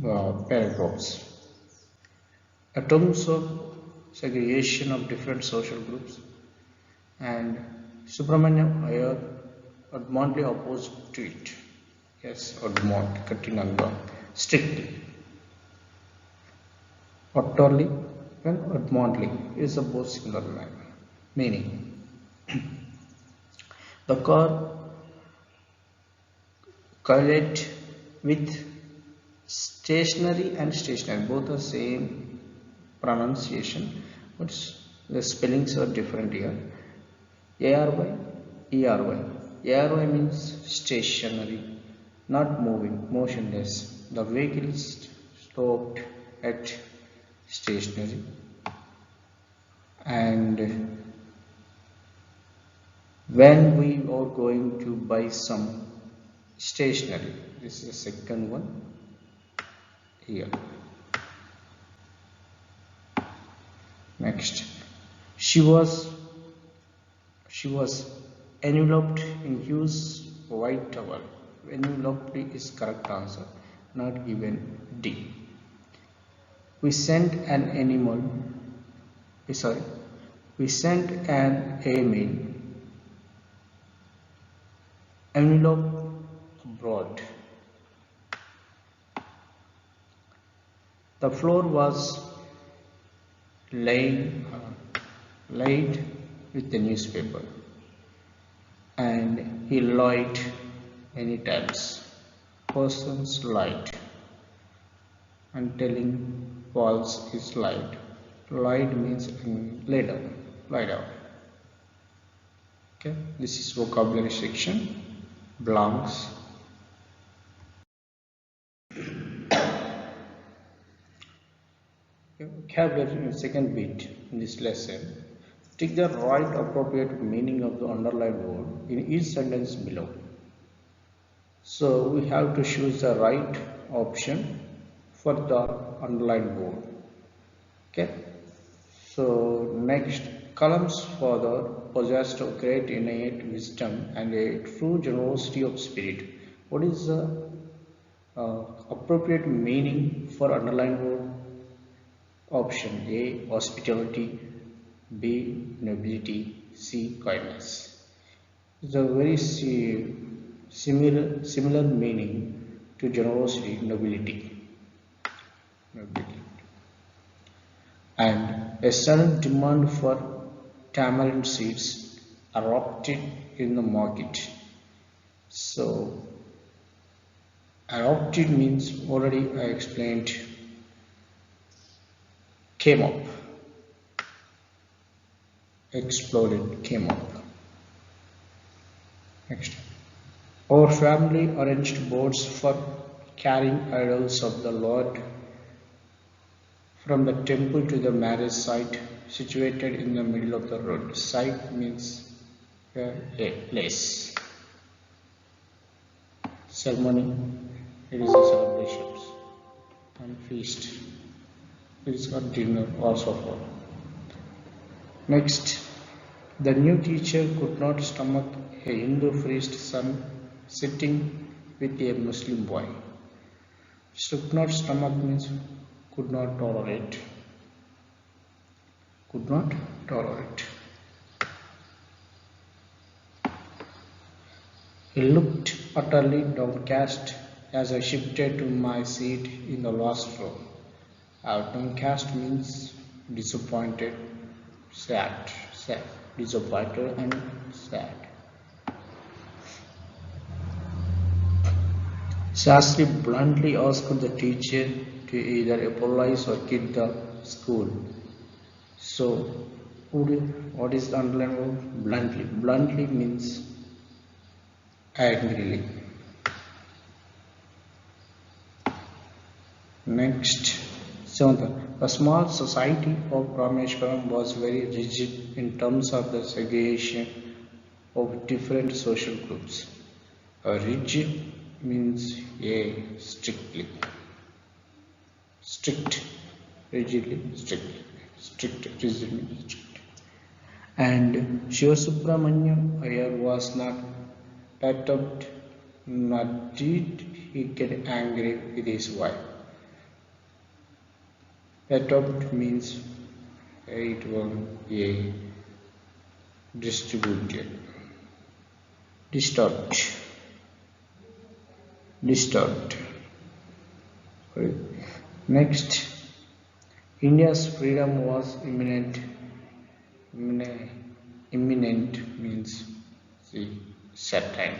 paragraphs. in terms of segregation of different social groups, and Subramaniam Iyer adamantly opposed to it. Yes, adamant, cutting Anga, strictly, utterly, and adamantly is a both single meaning. The car correlate with stationary and stationary, both the same pronunciation, but the spellings are different here. ARY, ERY. ARY means stationary, not moving, motionless. The vehicle is stopped at stationary, and when we are going to buy some stationery, this is the second one here. Next, she was enveloped in huge white towel. Enveloped is correct answer, not given D. We sent an animal. We sent an email envelope abroad. The floor was laid with the newspaper, and he lied many times. Persons lied, and telling false is lied. Lied means lie down. Okay, this is vocabulary section. Blanks. Vocabulary in second bit in this lesson. Take the right appropriate meaning of the underlined word in each sentence below. So we have to choose the right option for the underlined word. Okay. So next, columns further possessed of great innate wisdom and a true generosity of spirit. What is the appropriate meaning for underlined word? Option A, hospitality, B, nobility, C, kindness. It's a very similar meaning to generosity, nobility. And a sudden demand for tamarind seeds erupted in the market. So, erupted means already I explained. Came up, exploded, came up. Next, our family arranged boats for carrying idols of the Lord from the temple to the marriage site situated in the middle of the road. Site means a place. Ceremony, it is a celebration and feast. It is got dinner also for. Next, the new teacher could not stomach a Hindu priest's son sitting with a Muslim boy. Could not stomach means could not tolerate. Could not tolerate. He looked utterly downcast as I shifted to my seat in the last row. Downcast means disappointed, sad, disappointed and sad. Shastri bluntly asked the teacher to either apologize or quit the school. So, what is the underlined word? Bluntly. Bluntly means angrily. Next, seventh, the small society of Rameshwaram was very rigid in terms of the segregation of different social groups. Rigid means strictly. Strict, rigidly, strictly. Strict, rigid means strict. And Shivasubramaniam Iyer was not perturbed, nor did he get angry with his wife. Adopt means it was a distributed. Distort. Distort. Right. Next, India's freedom was imminent. Imminent means see certain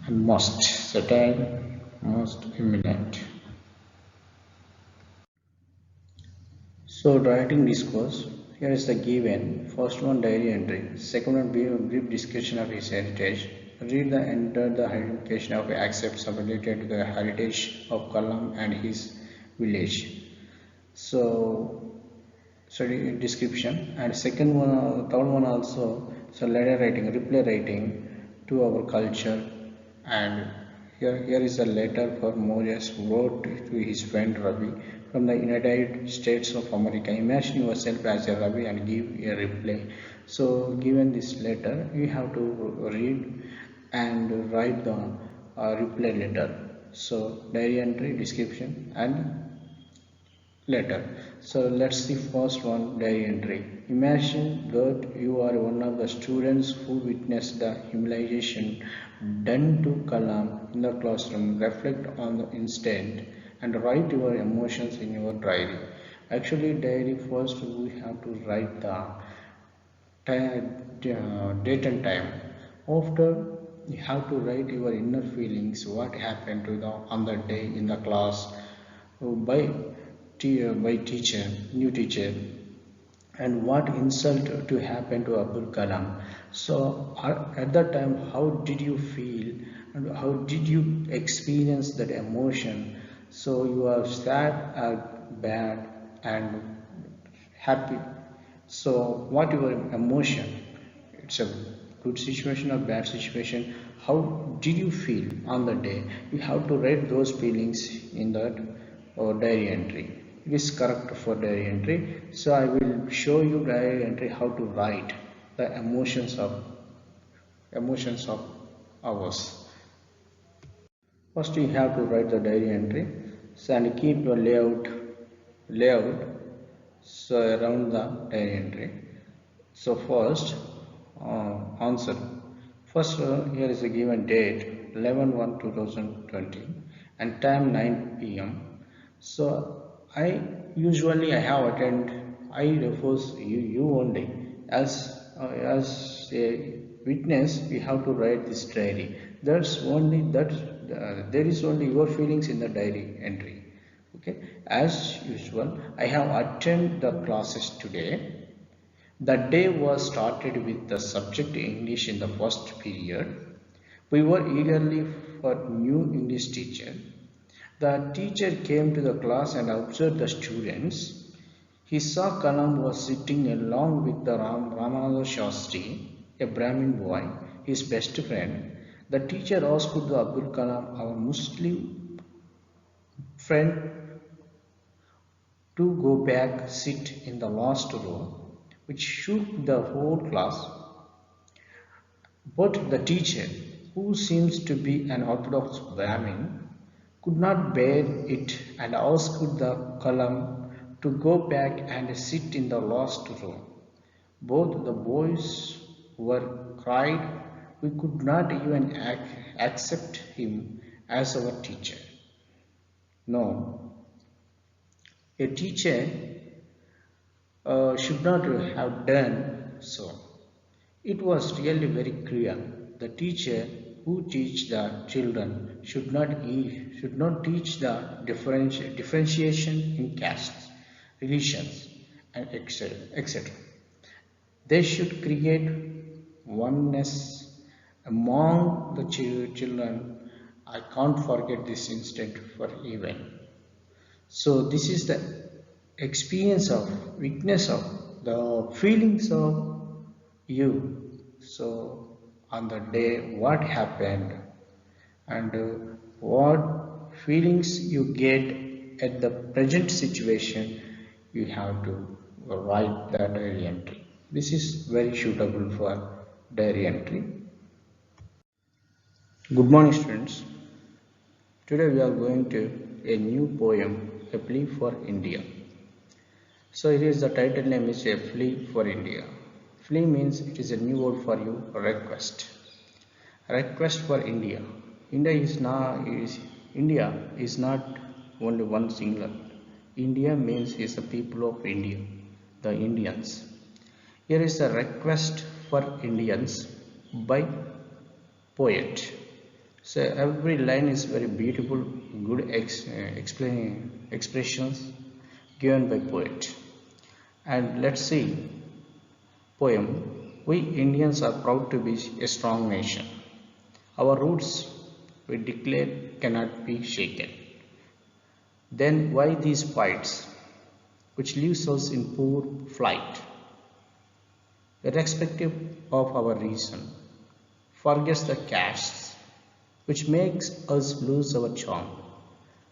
and most certain, most imminent. So writing discourse, here is the given. First one diary entry, second one brief discussion of his heritage. Read the enter the identification of accepts related to the heritage of Kalam and his village. So study description and second one, third one also. So letter writing, reply writing to our culture and here is a letter for Moses wrote to his friend Ravi from the United States of America. Imagine yourself as a Ravi and give a reply. So given this letter, you have to read and write the reply letter. So diary entry, description and letter. So let's see first one diary entry. Imagine that you are one of the students who witnessed the humiliation done to Kalam in the classroom. Reflect on the incident and write your emotions in your diary. Actually, diary first we have to write the date and time. After you have to write your inner feelings, what happened to the on the day in the class by teacher, new teacher, and what insult to happen to Abdul Kalam. So at that time, how did you feel and how did you experience that emotion? So you are sad or bad and happy. So what your emotion? It's a good situation or bad situation. How did you feel on the day? You have to write those feelings in that diary entry. It is correct for diary entry. So I will show you diary entry how to write the emotions of ours. First you have to write the diary entry. So and keep your layout so around the diary entry. So first answer. First here is a given date 11/1/2020 and time 9 p.m. So I have attend. I refers you only as a witness. We have to write this diary. That's only that there is only your feelings in the diary entry. Okay, as usual, I have attended the classes today. The day was started with the subject English in the first period. We were eagerly for new English teacher. The teacher came to the class and observed the students. He saw Kalam was sitting along with the Ramananda Shastri, a Brahmin boy, his best friend. The teacher asked the Abdul Kalam, our Muslim friend, to go back sit in the last row, which shook the whole class. But the teacher, who seems to be an orthodox Brahmin, could not bear it and asked the Kalam to go back and sit in the last row. Both the boys were cried. We could not even accept him as our teacher. No, a teacher should not have done so. It was really very clear. The teacher who teach the children should not teach the differentiation in castes, religions, and etc. They should create oneness among the children. I can't forget this instant for even. So this is the experience of weakness of the feelings of you. So on the day what happened and what feelings you get at the present situation, you have to write the diary entry. This is very suitable for diary entry. Good morning students. Today we are going to a new poem, A Plea for India. So here is the title name is A Plea for India. Plea means it is a new word for you, request. Request for India. India is not only one singular. India means is the people of India, the Indians. Here is a request for Indians by poet. So every line is very beautiful, good expressions given by poet. And let's see poem. We Indians are proud to be a strong nation. Our roots, we declare, cannot be shaken. Then why these fights, which leaves us in poor flight, irrespective of our reason, forgets the castes, which makes us lose our charm.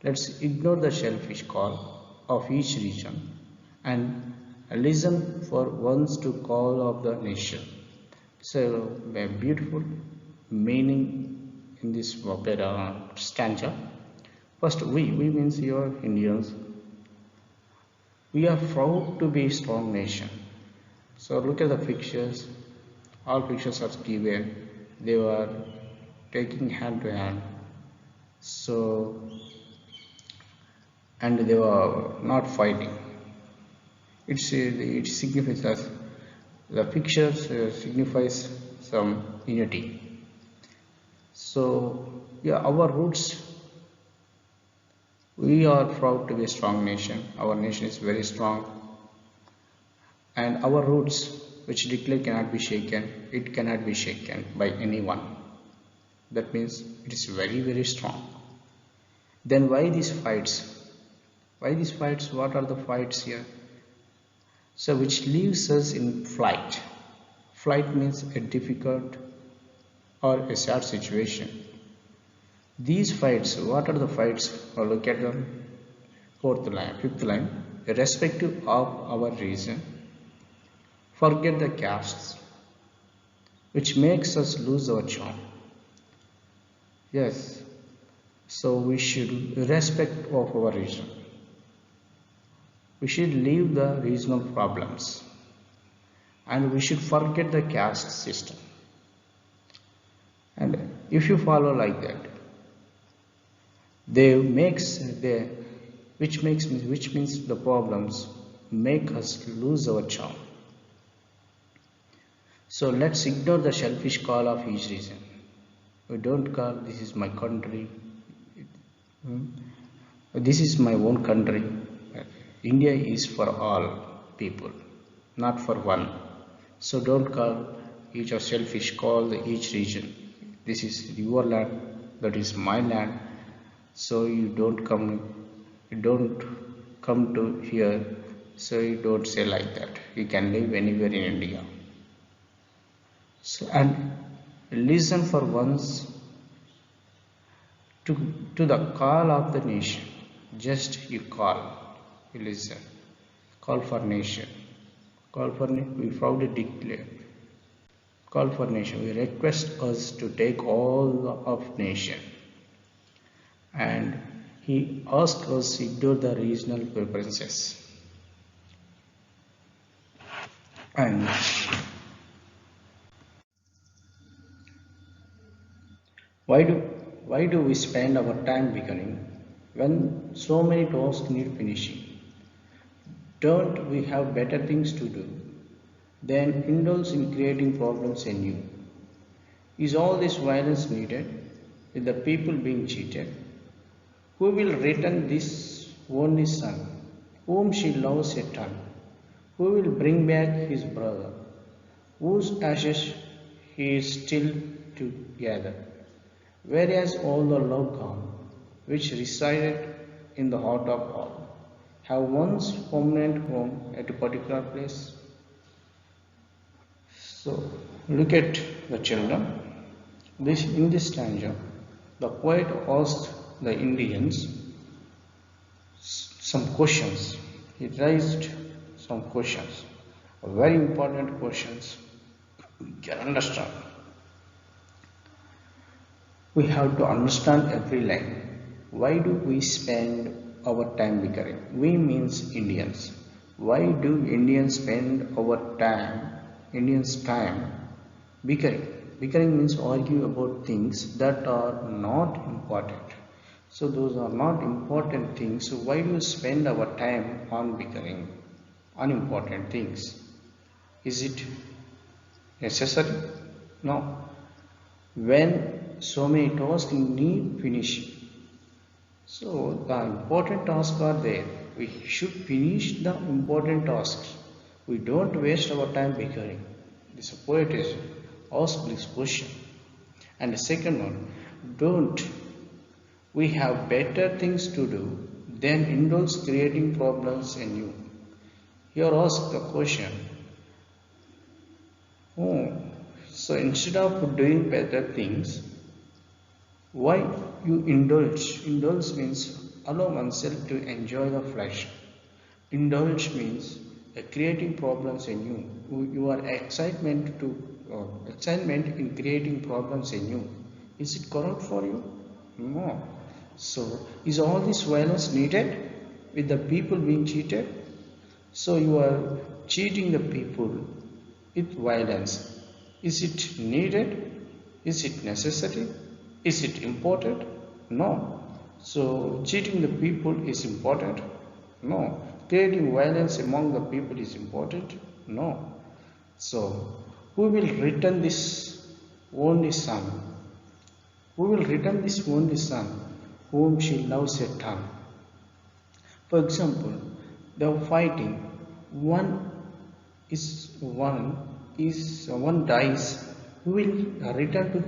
Let's ignore the shellfish call of each region and listen for once to call of the nation. So a beautiful meaning in this stanza. First, we means your Indians. We are proud to be a strong nation. So look at the pictures. All pictures are given. They were taking hand to hand. So and they were not fighting. It signifies the pictures signifies some unity. So yeah, our roots. We are proud to be a strong nation. Our nation is very strong, and our roots, which declare cannot be shaken. It cannot be shaken by anyone. That means it is very, very strong. Then why these fights? Why these fights? What are the fights here? So which leaves us in flight. Flight means a difficult or a sad situation. These fights, what are the fights? Well, look at them. Fifth line. Irrespective of our reason, forget the castes, which makes us lose our charm. Yes, so we should respect of our reason. We should leave the regional problems, and we should forget the caste system. And if you follow like that, which means the problems make us lose our charm. So let's ignore the shellfish call of each region. We don't call this is my country. This is my own country. India is for all people, not for one. So don't call each of shellfish call each region. This is your land, that is my land. So you don't come to here. So you don't say like that. You can live anywhere in India. So and listen for once to the call of the nation. Just you call, you listen. Call for nation. We proudly declare. Call for nation. We request us to take all of nation. And he asked us to ignore the regional preferences. And why do we spend our time beginning when so many tasks need finishing? Don't we have better things to do than indulge in creating problems anew? Is all this violence needed with the people being cheated? Who will return this only son, whom she loves a ton? Who will bring back his brother, whose ashes he is still to gather? Whereas all the love gone, which resided in the heart of all, have one's permanent home at a particular place. So look at the children. In this stanza, the poet asked the Indians some questions. He raised some questions, very important questions. We can understand. We have to understand every line. why do we spend our time bickering? We means Indians. Why do Indians spend Indians time bickering? Bickering means argue about things that are not important. So those are not important things. So why do you spend our time on bickering? Unimportant things. Is it necessary? No. When so many tasks need finish, so the important tasks are there. We should finish the important tasks. We don't waste our time bickering. This poet is asked this question. And the second one, don't we have better things to do than indulge creating problems in you? Here ask the question. Oh, so instead of doing better things, why you indulge? Indulge means allow oneself to enjoy the flesh. Indulge means creating problems in you. Your excitement in creating problems in you. Is it correct for you? No. So is all this violence needed with the people being cheated? So you are cheating the people with violence. Is it needed? Is it necessary? Is it important? No. So cheating the people is important? No. Creating violence among the people is important? No. So who will return this only son? Who will return this only son whom she loves a ton? For example, they are fighting. One dies. Who will return to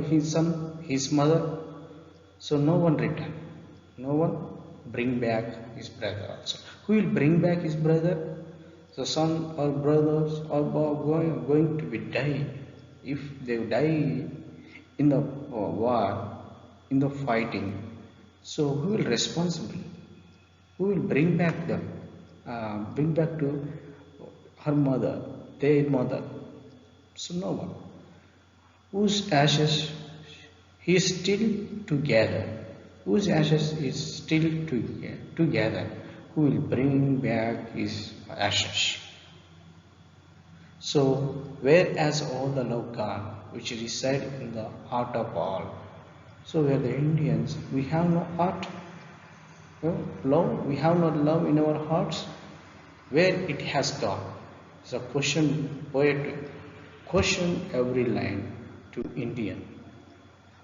his son, his mother? So no one return. No one bring back his brother also. Who will bring back his brother? The son or brothers are going to be die. If they die in the war, in the fighting, so who will responsible? Who will bring back them? Bring back to her mother, their mother. So no one. Whose ashes he is still together. Whose ashes is still together. Who will bring back his ashes? So where has all the love gone, which reside in the heart of all? So we are the Indians. We have no heart. No love. We have no love in our hearts. Where it has gone? It's a question poet question every line to Indian.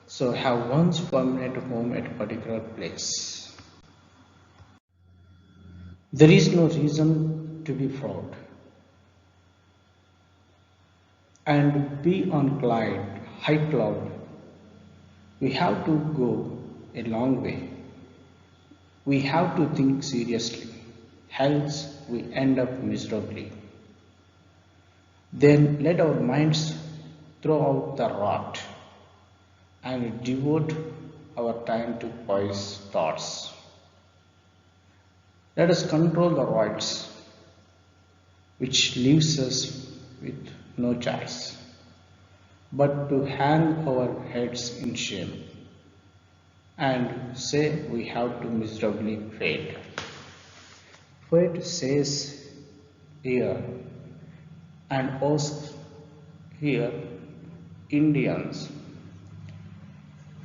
So have one's permanent home at a particular place. There is no reason to be proud and be on high cloud. We have to go a long way. We have to think seriously, else we end up miserably. Then let our minds throw out the rot and devote our time to poise thoughts. Let us control the rights which leaves us with no choice but to hang our heads in shame and say we have to miserably fail. Poet says here and asks here Indians,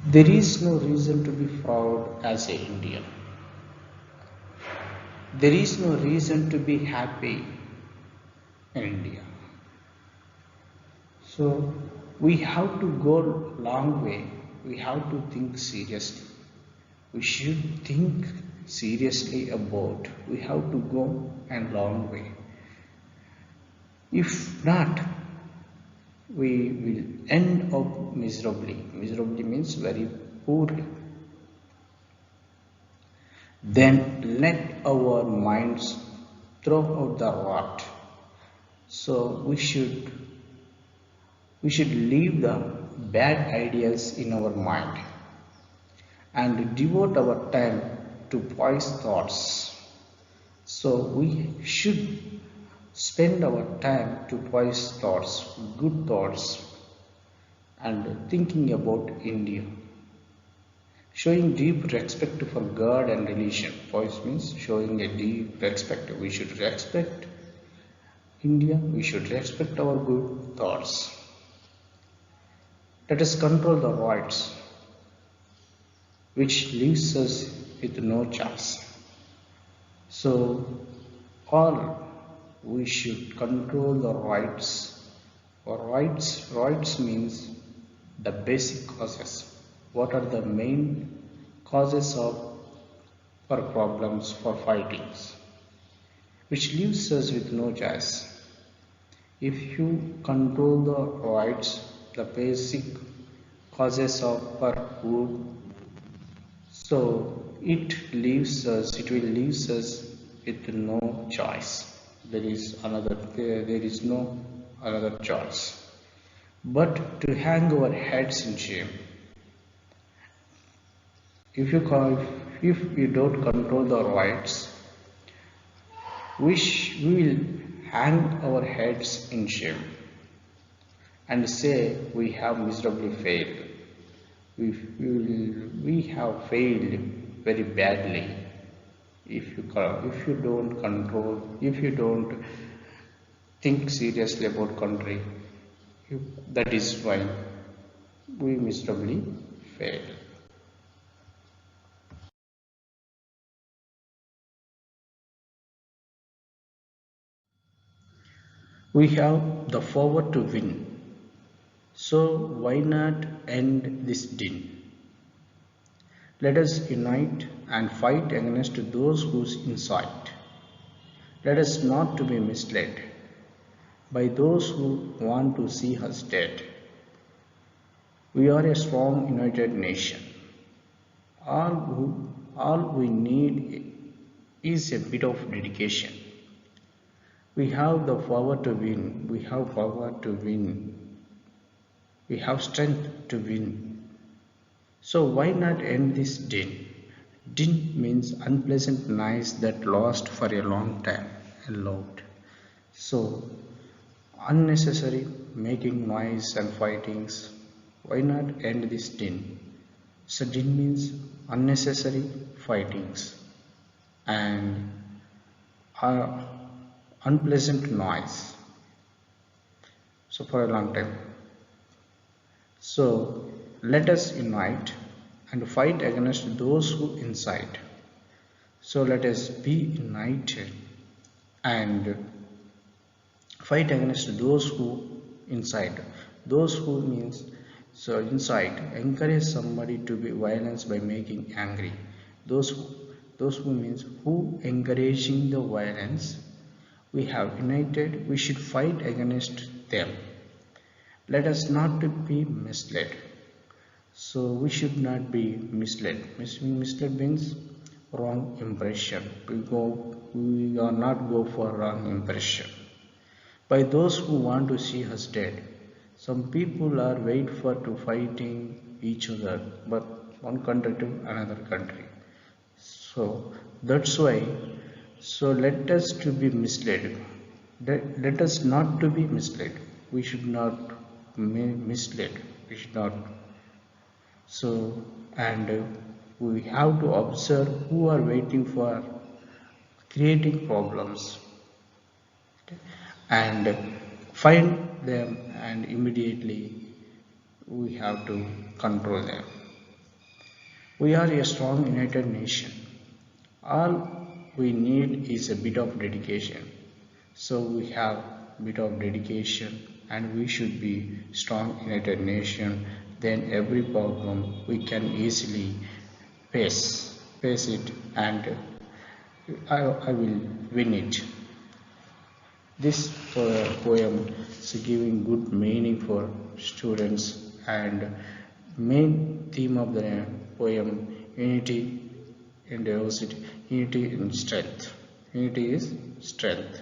there is no reason to be proud as an Indian. There is no reason to be happy in India. So we have to go long way. We have to think seriously. We should think seriously about. We have to go a long way. If not, we will end up miserably. Miserably means very poorly. Then let our minds throw out the rot. So we should leave the bad ideas in our mind and devote our time to wise thoughts. So we should spend our time to wise thoughts, good thoughts, and thinking about India. Showing deep respect for God and religion. Voice means showing a deep respect. We should respect India. We should respect our good thoughts. Let us control the rights, which leaves us with no choice. So, all we should control the rights. Rights means the basic causes. What are the main causes of for problems, for fightings, which leaves us with no choice. If you control the rights, the basic causes of for good, so it will leave us with no choice. There is no another choice but to hang our heads in shame. If you don't control the rights, we will hang our heads in shame and say we have miserably failed. We have failed very badly. If you don't control, if you don't think seriously about country, that is why we miserably fail. We have the power to win. So why not end this din? Let us unite and fight against those who incite. Let us not to be misled by those who want to see us dead. We are a strong united nation. All we need is a bit of dedication. We have the power to win. We have power to win. We have strength to win. So why not end this din? Din means unpleasant noise that lasts for a long time and loud. So unnecessary making noise and fightings. Why not end this din? So din means unnecessary fightings and unpleasant noise. So for a long time. So let us unite and fight against those who incite. So let us be united and fight against those who incite. Those who means so incite, encourage somebody to be violence by making angry. Those who means who encouraging the violence. We have united. We should fight against them. Let us not to be misled. So we should not be misled. Misled means wrong impression. We are not go for wrong impression by those who want to see us dead. Some people are wait for to fighting each other, but one country to another country. So that's why. So let us to be misled. Let us not to be misled. We should not misled. We should not. So and we have to observe who are waiting for creating problems and find them and immediately we have to control them. We are a strong united nation. All we need is a bit of dedication. So we have a bit of dedication and we should be strong united nation. Then every problem we can easily face it and I will win it. This poem is giving good meaning for students and main theme of the poem unity in diversity, unity in strength. Unity is strength.